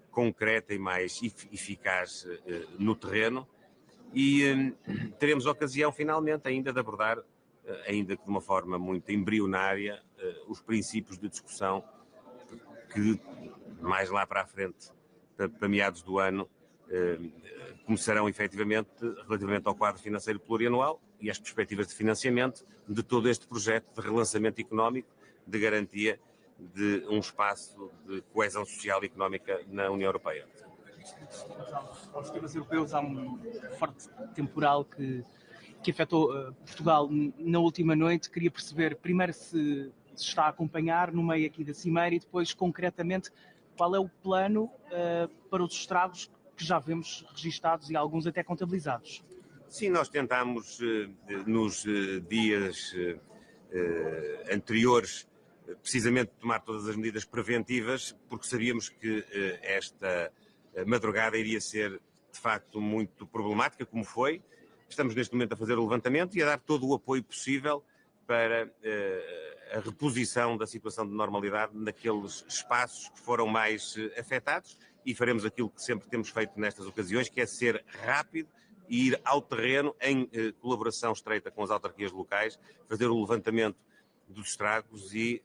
concreta e mais eficaz no terreno. E teremos a ocasião, finalmente, ainda de abordar, ainda que de uma forma muito embrionária, os princípios de discussão que, mais lá para a frente, para meados do ano, começarão efetivamente relativamente ao quadro financeiro plurianual e às perspectivas de financiamento de todo este projeto de relançamento económico, de garantia de um espaço de coesão social e económica na União Europeia. Aos temas europeus há um forte temporal que afetou Portugal na última noite. Queria perceber primeiro se está a acompanhar no meio aqui da cimeira e depois concretamente qual é o plano para os estragos que já vemos registados e alguns até contabilizados. Sim, nós tentámos nos dias anteriores precisamente tomar todas as medidas preventivas, porque sabíamos que esta madrugada iria ser de facto muito problemática, como foi. Estamos neste momento a fazer o levantamento e a dar todo o apoio possível para a reposição da situação de normalidade naqueles espaços que foram mais afetados, e faremos aquilo que sempre temos feito nestas ocasiões, que é ser rápido e ir ao terreno em colaboração estreita com as autarquias locais, fazer o levantamento dos estragos e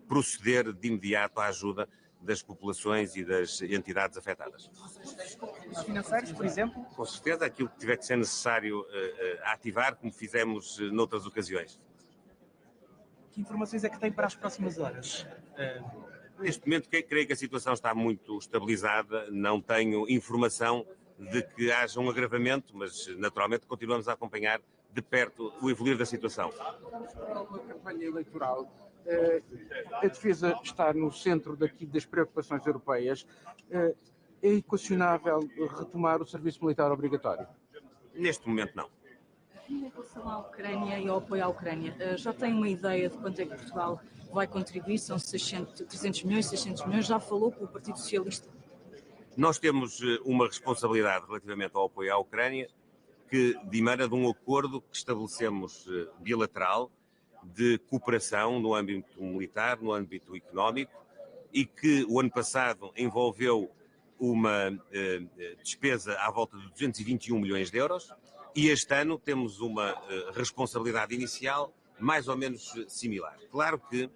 proceder de imediato à ajuda das populações e das entidades afetadas. Os financeiros, por exemplo? Com certeza, aquilo que tiver que ser necessário ativar, como fizemos noutras ocasiões. Que informações é que tem para as próximas horas? Neste momento, creio que a situação está muito estabilizada, não tenho informação de que haja um agravamento, mas naturalmente continuamos a acompanhar de perto o evoluir da situação. Vamos para uma campanha eleitoral. A defesa está no centro das preocupações europeias. É equacionável retomar o serviço militar obrigatório? Neste momento, não. Em relação à Ucrânia e ao apoio à Ucrânia, já tem uma ideia de quanto é que Portugal vai contribuir? São 300 milhões, 600 milhões? Já falou com o Partido Socialista? Nós temos uma responsabilidade relativamente ao apoio à Ucrânia que dimana de um acordo que estabelecemos bilateral de cooperação no âmbito militar, no âmbito económico, e que o ano passado envolveu uma despesa à volta de 221 milhões de euros, e este ano temos uma responsabilidade inicial mais ou menos similar. Claro que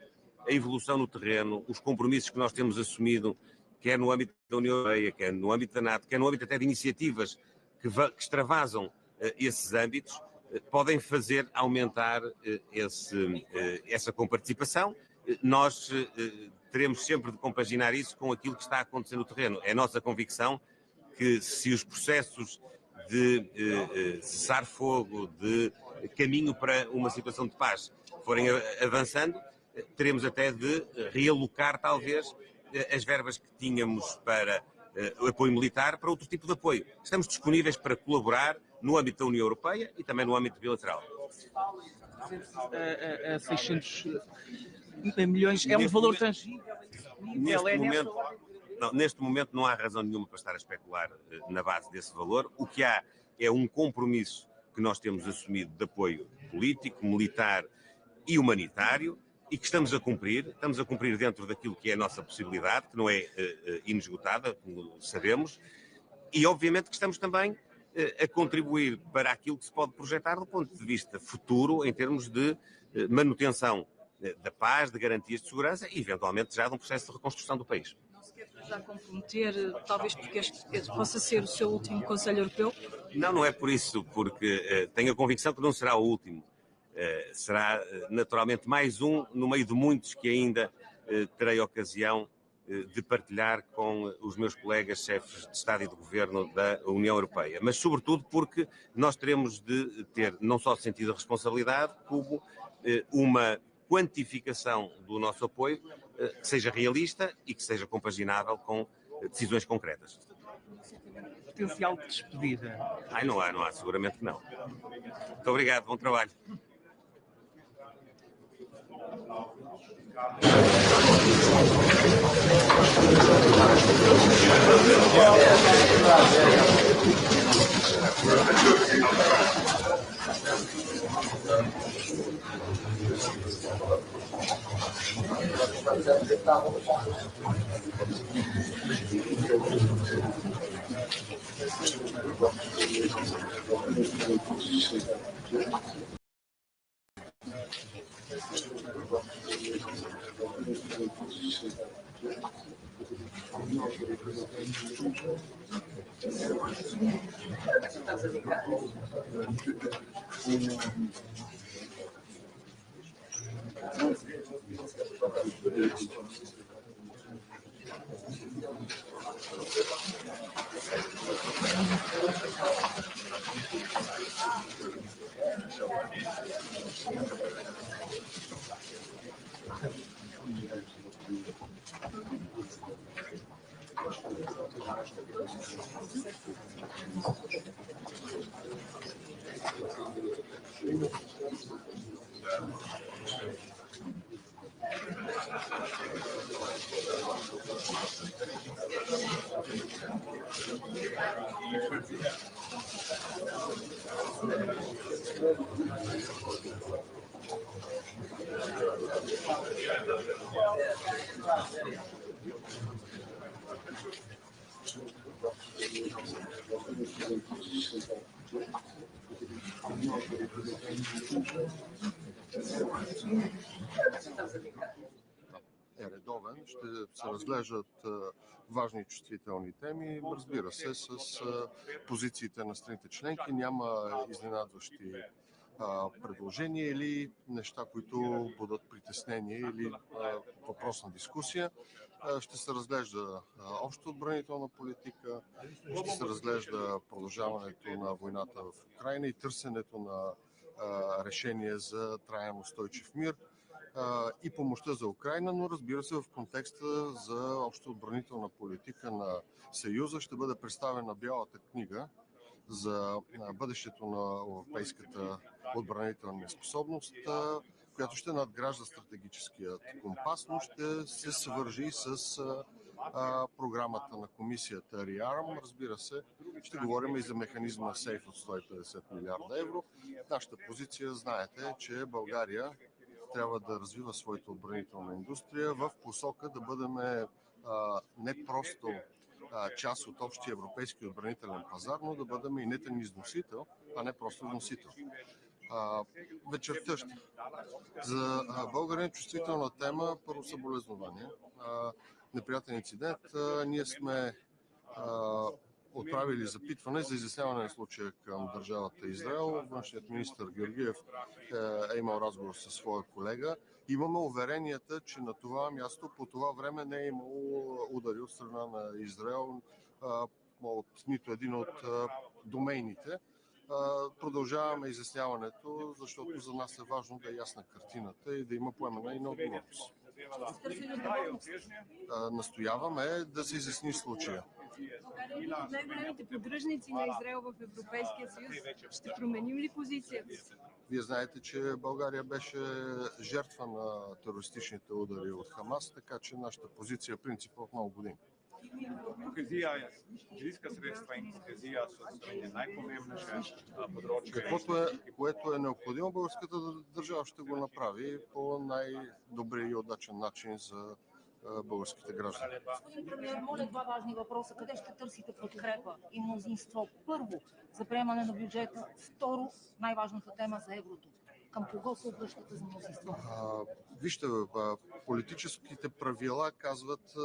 a evolução no terreno, os compromissos que nós temos assumido, quer no âmbito da União Europeia, quer no âmbito da NATO, quer no âmbito até de iniciativas que extravasam esses âmbitos, podem fazer aumentar essa comparticipação. Nós teremos sempre de compaginar isso com aquilo que está acontecendo no terreno. É nossa convicção que se os processos de cessar-fogo, de caminho para uma situação de paz forem avançando, teremos até de realocar talvez as verbas que tínhamos para o apoio militar para outro tipo de apoio. Estamos disponíveis para colaborar no âmbito da União Europeia e também no âmbito bilateral. 600 milhões é um valor tangível? Neste momento não há razão nenhuma para estar a especular na base desse valor. O que há é um compromisso que nós temos assumido de apoio político, militar e humanitário, e que estamos a cumprir dentro daquilo que é a nossa possibilidade, que não é inesgotada, como sabemos, e obviamente que estamos também a contribuir para aquilo que se pode projetar do ponto de vista futuro, em termos de manutenção da paz, de garantias de segurança e, eventualmente, já de um processo de reconstrução do país. Não se quer já comprometer, talvez porque este possa ser o seu último Conselho Europeu? Não é por isso, porque tenho a convicção que não será o último. Será naturalmente mais um no meio de muitos que ainda terei ocasião de partilhar com os meus colegas chefes de Estado e de Governo da União Europeia. Mas sobretudo porque nós teremos de ter não só sentido de responsabilidade, como uma quantificação do nosso apoio que seja realista e que seja compaginável com decisões concretas. Potencial de despedida? Não há, seguramente que não. Muito obrigado, bom trabalho. Е редовен, ще се разглеждат важни и чувствителни теми, разбира се, с позициите на страните членки. Няма изненадващи предложения или неща, които будат притеснение или въпрос на дискусия. Ще се разглежда обща отбранителна политика, ще се разглежда продължаването на войната в Украйна и търсенето на решение за траен устойчив мир и помощта за Украйна, но разбира се в контекста за обща отбранителна политика на Съюза ще бъде представена Бялата книга за бъдещето на европейската отбранителна способност, която ще надгражда стратегическият компас, но ще се свържи с програмата на комисията REARM. Разбира се, ще говорим и за механизма SAFE от 150 милиарда евро. Нашата позиция, знаете, че България трябва да развива своята отбранителна индустрия в посока да бъдем не просто част от общия европейски отбранителен пазар, но да бъдем и нетен износител, а не просто вносител. Вечерта ще. За българин чувствителна тема, първо съболезнование. Неприятен инцидент. Ние сме отправили запитване за изясняване на случая към държавата Израел. Външният министър Георгиев е имал разговор със своя колега. Имаме уверенията, че на това място по това време не е имало удари от страна на Израел от нито един от домейните. Продължаваме изясняването, защото за нас е важно да е ясна картината и да има поемане и на отговорност. Настояваме да се изясни случая. България от най-големите поддръжници на Израел в Европейския съюз. Ще променим ли позицията си? Вие знаете, че България беше жертва на терористичните удари от Хамас, така че нашата позиция е принципа от много години. Каквото което е необходимо, българската държава ще го направи по най-добрия и удачен начин за българските граждани. Господин премиер, моля два важни въпроса. Къде ще търсите подкрепа и мнозинство? Първо, за приемане на бюджета. Второ, най-важната тема за еврото. Към кого се обръщате за мнозинство? Вижте, политическите правила казват,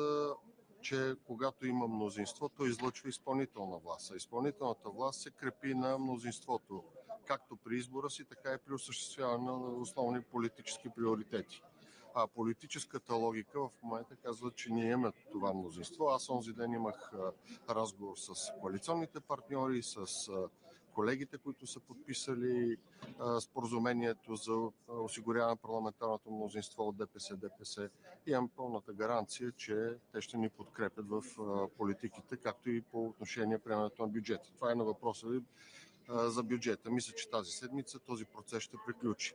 че когато има мнозинство, то излъчва изпълнителна власт. А изпълнителната власт се крепи на мнозинството, както при избора си, така и при осъществяване на основни политически приоритети. А политическата логика в момента казва, че ние имаме това мнозинство. Аз онзи ден имах разговор с коалиционните партньори, с колегите, които са подписали споразумението за осигуряване на парламентарното мнозинство от ДПС. Имам пълната гаранция, че те ще ни подкрепят в политиките, както и по отношение приемането на бюджета. Това е на въпроса ви за бюджета. Мисля, че тази седмица този процес ще приключи.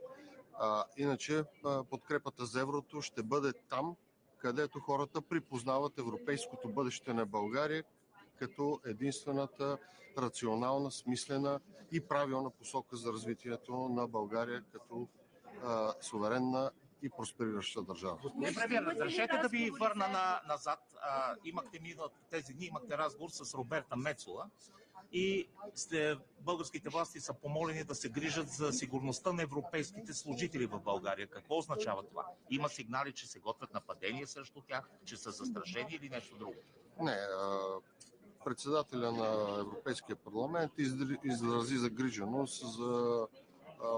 Иначе подкрепата за еврото ще бъде там, където хората припознават европейското бъдеще на България като единствената рационална, смислена и правилна посока за развитието на България като суверенна и просперираща държава. Господин премиер, разрешете да ви върна назад. Тези дни имахте разговор с Роберта Мецола и българските власти са помолени да се грижат за сигурността на европейските служители в България. Какво означава това? Има сигнали, че се готвят нападения срещу тях, че са застрашени или нещо друго? Не, председателя на Европейския парламент изрази загриженост за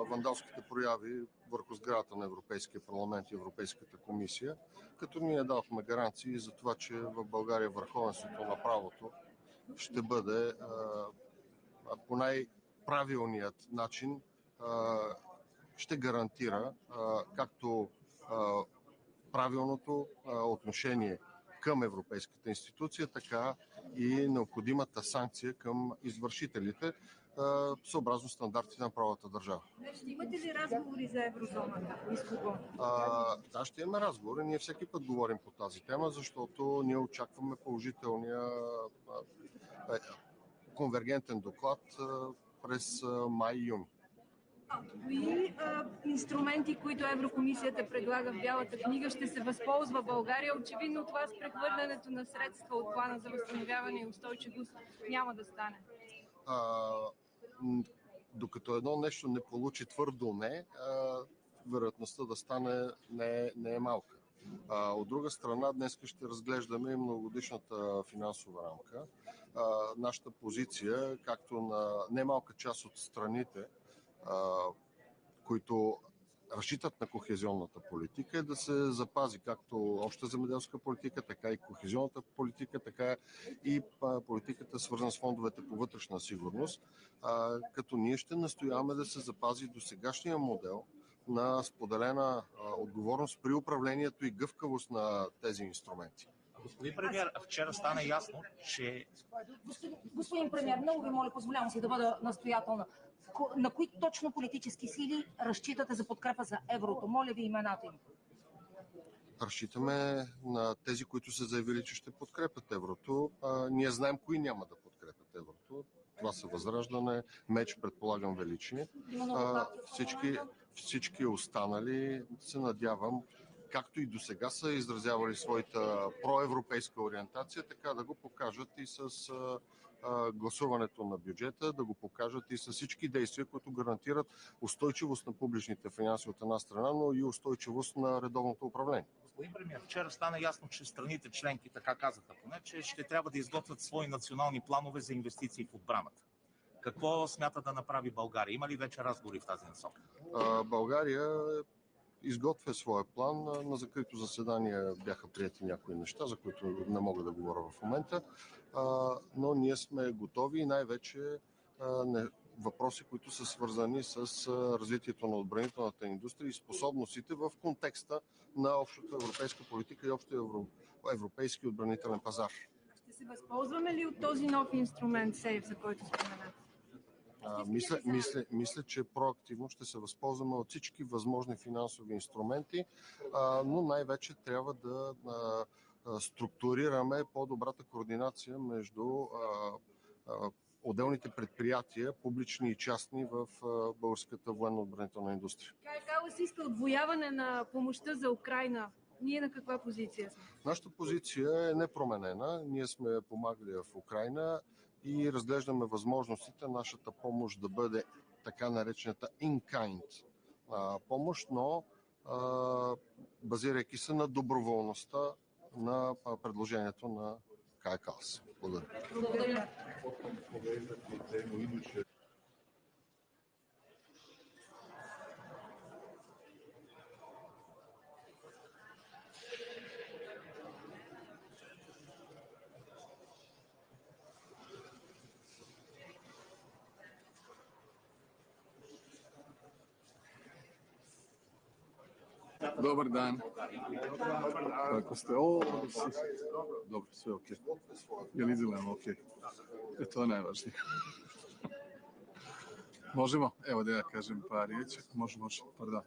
вандалските прояви върху сградата на Европейския парламент и Европейската комисия, като ние давахме гаранции за това, че в България върховенството на правото ще бъде по най-правилният начин, ще гарантира както правилното отношение към европейската институция, така и необходимата санкция към извършителите, съобразно стандартите на правата държава. Ще имате ли разговори за еврозоната? И с кого? Да, ще имаме разговори. Ние всеки път говорим по тази тема, защото ние очакваме положителния конвергентен доклад през май-юни. Кои инструменти, които Еврокомисията предлага в Бялата книга, ще се възползва България? Очевидно това с прехвърлянето на средства от плана за възстановяване и устойчивост няма да стане. Докато едно нещо не получи твърдо не, вероятността да стане не е малка. От друга страна, днес ще разглеждаме и многогодишната финансова рамка. Нашата позиция, както на немалка част от страните, които разчитат на кохезионната политика, е да се запази както обща земеделска политика, така и кохезионната политика, така и политиката свързана с фондовете по вътрешна сигурност, като ние ще настояваме да се запази досегашния модел на споделена отговорност при управлението и гъвкавост на тези инструменти. Господин премиер, вчера стана ясно, че... Господин премиер, много ви моля, позволявам си да бъда настоятелна. На кои точно политически сили разчитате за подкрепа за еврото? Моля ви имената им. Разчитаме на тези, които са заявили, че ще подкрепят еврото. Ние знаем кои няма да подкрепят еврото. Това са Възраждане, Меч, предполагам, Величие. всички останали се надявам, както и до сега са изразявали своята проевропейска ориентация, така да го покажат и с гласуването на бюджета, да го покажат и с всички действия, които гарантират устойчивост на публичните финанси от една страна, но и устойчивост на редовното управление. Господин премиер, вчера стана ясно, че страните членки, така казаха поне, че ще трябва да изготвят свои национални планове за инвестиции в отбраната. Какво смята да направи България? Има ли вече разговори в тази насока? България изготвя своя план. На закрито заседание бяха приети някои неща, за които не мога да говоря в момента, но ние сме готови и най-вече въпроси, които са свързани с развитието на отбранителната индустрия и способностите в контекста на общата европейска политика и общия европейски отбранителен пазар. Ще се възползваме ли от този нов инструмент СЕЙФ, за който споменах? Мисля, че проактивно ще се възползваме от всички възможни финансови инструменти, но най-вече трябва да структурираме по-добрата координация между отделните предприятия, публични и частни, в българската военно-отбранителна индустрия. Калас иска отвояване на помощта за Украйна. Ние на каква позиция сме? Нашата позиция е непроменена. Ние сме помагали в Украйна и разглеждаме възможностите нашата помощ да бъде така наречената in-kind помощ, но базирайки се на доброволността на предложението на Калас. Благодаря. Dobar dan. Kako ste? Dobro, sve ok. Je li izgledamo ok? To je najvažnije. Možemo? Evo da ja kažem par riječi. Može, pardon.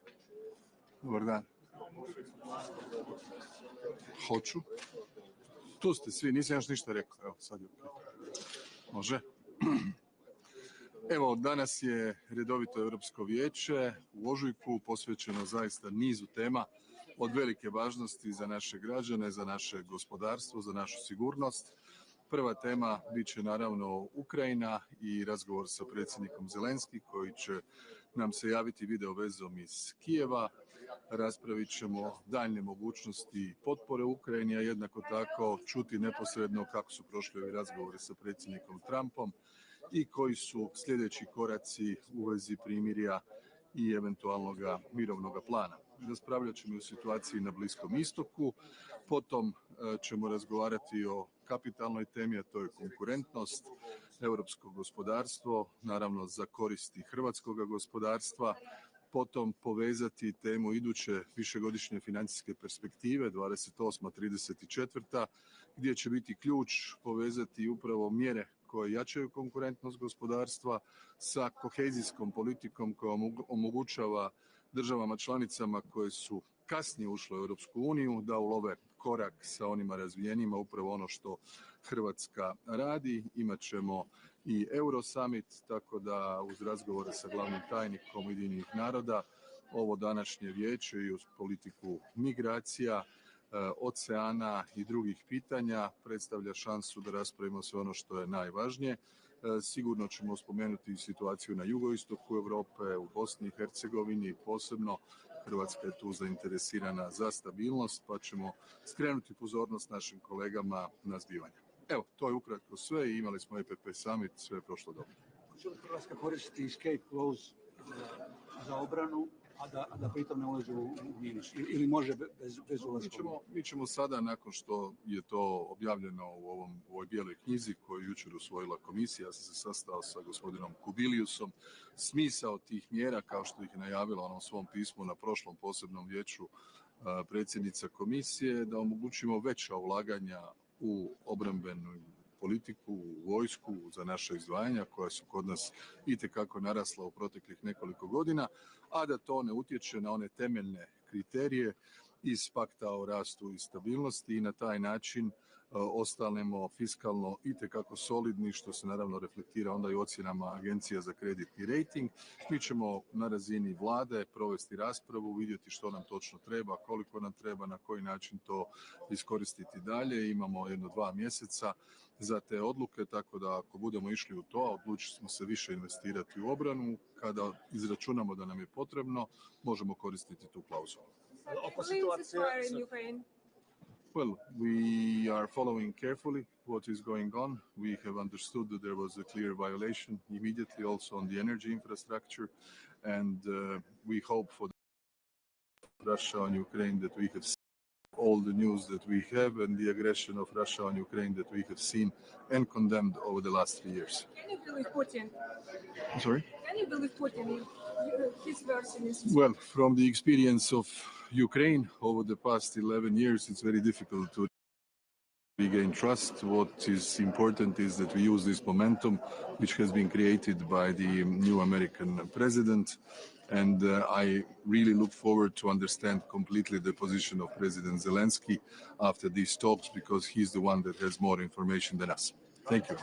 Dobar dan. Hoću. Tu ste svi, nisam još ništa rekao. Evo, sad je ok. Može? Evo, danas je redovito Europsko vijeće u ožujku posvećeno zaista nizu tema od velike važnosti za naše građane, za naše gospodarstvo, za našu sigurnost. Prva tema bit će naravno Ukrajina i razgovor sa predsjednikom Zelenski koji će nam se javiti video vezom iz Kijeva. Raspravit ćemo daljnje mogućnosti potpore Ukrajini, a jednako tako čuti neposredno kako su prošli ovi razgovori sa predsjednikom Trumpom i koji su sljedeći koraci u vezi primirja i eventualnog mirovnog plana. Raspravljat ćemo o situaciji na Bliskom istoku, potom ćemo razgovarati o kapitalnoj temi, a to je konkurentnost, europsko gospodarstvo, naravno za koristi hrvatskog gospodarstva, potom povezati temu iduće višegodišnje financijske perspektive 28-34, gdje će biti ključ povezati upravo mjere koje jačaju konkurentnost gospodarstva sa kohezijskom politikom koja omogućava državama članicama koje su kasnije ušle u Europsku uniju da ulove korak sa onima razvijenima, upravo ono što Hrvatska radi. Imat ćemo i Euro Summit, tako da uz razgovore sa glavnim tajnikom Ujedinjenih naroda ovo današnje vijeće i uz politiku migracija, oceana i drugih pitanja predstavlja šansu da raspravimo sve ono što je najvažnije. Sigurno ćemo spomenuti situaciju na jugoistoku Europe, u Bosni i Hercegovini posebno. Hrvatska je tu zainteresirana za stabilnost, pa ćemo skrenuti pozornost našim kolegama na zbivanja. Evo, to je ukratko sve i imali smo EPP Summit, sve je prošlo dobro. Hoće li Hrvatska koristiti escape clause za obranu, a da pritom ne ulaže u minus? Ili može bez ulaska? Mi ćemo sada, nakon što je to objavljeno u ovoj bijeloj knjizi koju je jučer usvojila komisija, ja sam se sastao sa gospodinom Kubiliusom, smisao tih mjera, kao što ih je najavila ona u svom pismu na prošlom posebnom vijeću predsjednica komisije, da omogućimo veća ulaganja u obrambenu politiku, u vojsku, za naše izdvajanja koja su kod nas itekako narasla u proteklih nekoliko godina, a da to ne utječe na one temeljne kriterije iz pakta o rastu i stabilnosti i na taj način ostanemo fiskalno itekako solidni, što se naravno reflektira onda i ocjenama Agencija za kreditni rejting. Mi ćemo na razini vlade provesti raspravu, vidjeti što nam točno treba, koliko nam treba, na koji način to iskoristiti dalje. Imamo 1-2 mjeseca za te odluke, tako da ako budemo išli u to, a odlučili smo se više investirati u obranu, kada izračunamo da nam je potrebno, možemo koristiti tu klauzulu. Well, we are following carefully what is going on. We have understood that there was a clear violation immediately also on the energy infrastructure, and we hope for Russia on Ukraine that we have seen all the news that we have and the aggression of Russia on Ukraine that we have seen and condemned over the last 3 years. Can you believe Putin? I'm sorry? Can you believe Putin? His version is... Well, from the experience of Ukraine over the past 11 years, it's very difficult to regain trust. What is important is that we use this momentum, which has been created by the new American president, and I really look forward to understand completely the position of President Zelensky after these talks, because he's the one that has more information than us. Thank you.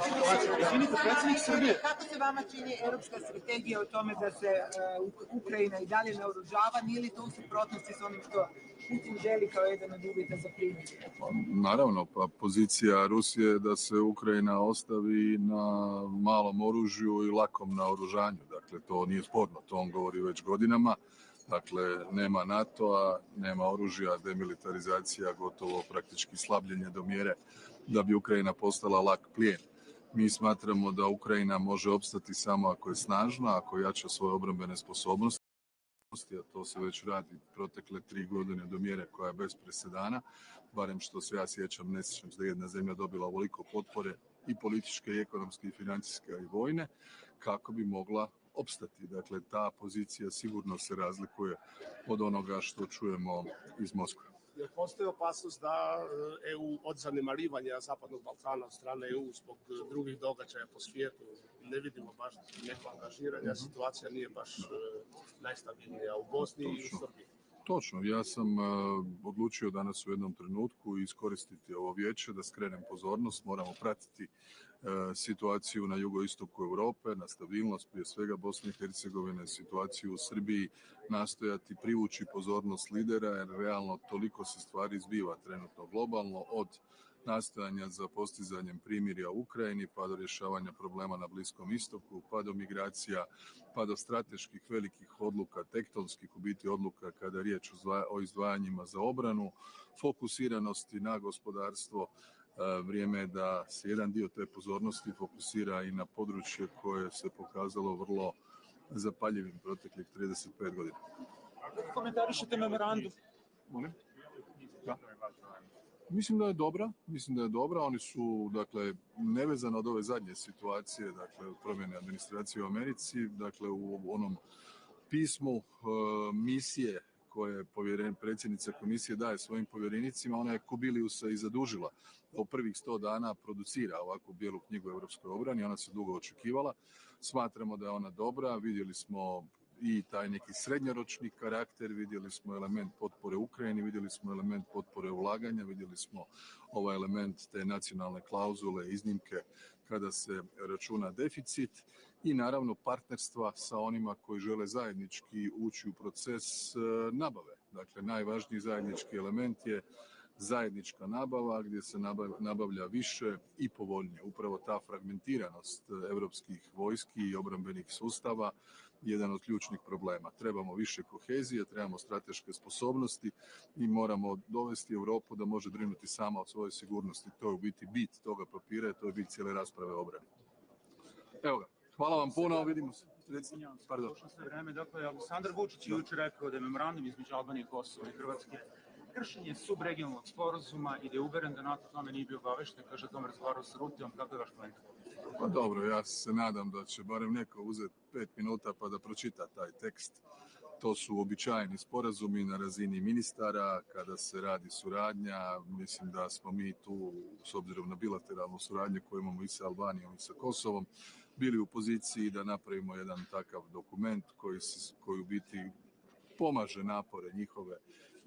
Izvinite, predsjednik Srbije, kako se vama čini europska strategija o tome da se Ukrajina i dalje naoružava? Nije li to u suprotnosti s onim što Putin želi kao jedan od uvjeta za primirje? Naravno, pa pozicija Rusije je da se Ukrajina ostavi na malom oružju i lakom naoružanju. Dakle, to nije sporno, to on govori već godinama. Dakle, nema NATO-a, nema oružja, demilitarizacija, gotovo praktički slabljenje do mjere da bi Ukrajina postala lak plijen. Mi smatramo da Ukrajina može opstati samo ako je snažna, ako jača svoje obrambene sposobnosti, a to se već radi protekle 3 godine do mjere koja je bez presedana, barem što se ja sjećam, ne sjećam se da jedna zemlja dobila ovoliko potpore i političke, i ekonomske, i financijske, i vojne, kako bi mogla opstati. Dakle, ta pozicija sigurno se razlikuje od onoga što čujemo iz Moskve. Jer postoji opasnost da EU od zanemarivanja Zapadnog Balkana od strane EU zbog drugih događaja po svijetu ne vidimo baš neko angažiranje, situacija nije baš najstabilnija u Bosni i u Srbiji. Točno, ja sam odlučio danas u jednom trenutku iskoristiti ovo vijeće da skrenem pozornost. Moramo pratiti situaciju na jugoistoku Europe, na stabilnost prije svega Bosne i Hercegovine, situaciju u Srbiji, nastojati privući pozornost lidera, jer realno toliko se stvari zbiva trenutno globalno, od nastojanja za postizanjem primirja u Ukrajini, pa do rješavanja problema na Bliskom istoku, pa do migracija, pa do strateških velikih odluka, tektonskih u biti odluka kada je riječ o izdvajanjima za obranu, fokusiranosti na gospodarstvo. Vrijeme je da se jedan dio te pozornosti fokusira i na područje koje se pokazalo vrlo zapaljivim proteklih 35 godina. Komentarišete memorandum? Molim? Da. Mislim da je dobra. Oni su, dakle, nevezano od ove zadnje situacije, dakle, promjene administracije u Americi, dakle, u onom pismu misije koje predsjednica komisije daje svojim povjerenicima, ona je Kubiliusa i zadužila da u prvih 100 dana producira ovakvu bijelu knjigu o europskoj obrani. Ona se dugo očekivala. Smatramo da je ona dobra. Vidjeli smo i taj neki srednjoročni karakter, vidjeli smo element potpore Ukrajini, vidjeli smo element potpore ulaganja, vidjeli smo ovaj element te nacionalne klauzule, iznimke kada se računa deficit i naravno partnerstva sa onima koji žele zajednički ući u proces nabave. Dakle, najvažniji zajednički element je zajednička nabava gdje se nabavlja više i povoljnije. Upravo ta fragmentiranost europskih vojski i obrambenih sustava jedan od ključnih problema. Trebamo više kohezije, trebamo strateške sposobnosti i moramo dovesti Europu da može brinuti sama o svojoj sigurnosti. To je u biti bit toga papira i to je bit cijele rasprave o obrani. Evo ga, hvala vam puno, vidimo se. Pardon. Dakle, Aleksandar Vučić je jučer rekao da je memorandum između Albanije, Kosova i Hrvatske kršenje subregionalnog sporazuma i da je uveren da NATO tome nije bio obavešten, kaže o tome razgovarao sa Rutijom. Kako je vaš komentar? Pa dobro, ja se nadam da će barem neko uzeti 5 minuta pa da pročita taj tekst. To su uobičajeni sporazumi na razini ministara, kada se radi suradnja. Mislim da smo mi tu, s obzirom na bilateralnu suradnju koju imamo i sa Albanijom i sa Kosovom, bili u poziciji da napravimo jedan takav dokument koji u biti pomaže napore njihove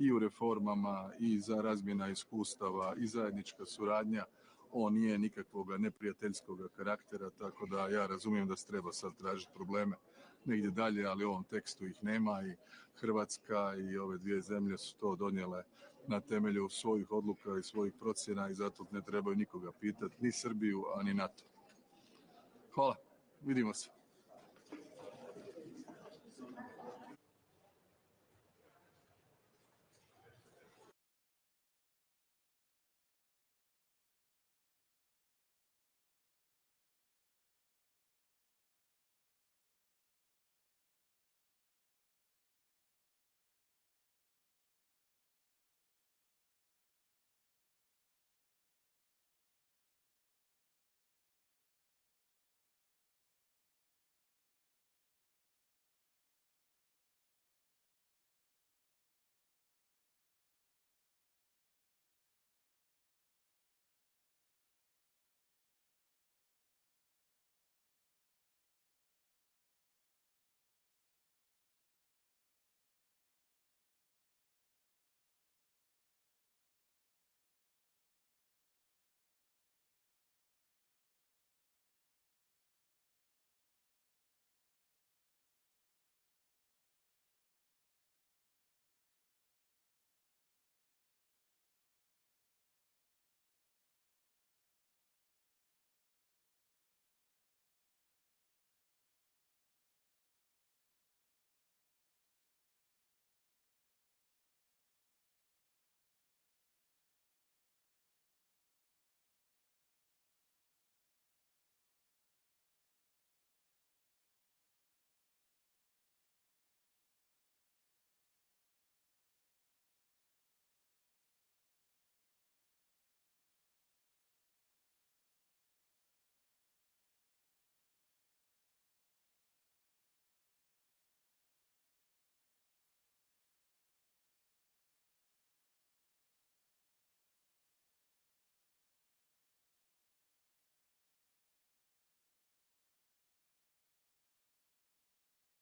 i u reformama, i za razmjena iskustava, i zajednička suradnja. On nije nikakvog neprijateljskog karaktera, tako da ja razumijem da se treba sad tražiti probleme negdje dalje, ali u ovom tekstu ih nema i Hrvatska i ove dvije zemlje su to donijele na temelju svojih odluka i svojih procjena i zato ne trebaju nikoga pitati, ni Srbiju, a ni NATO. Hvala, vidimo se.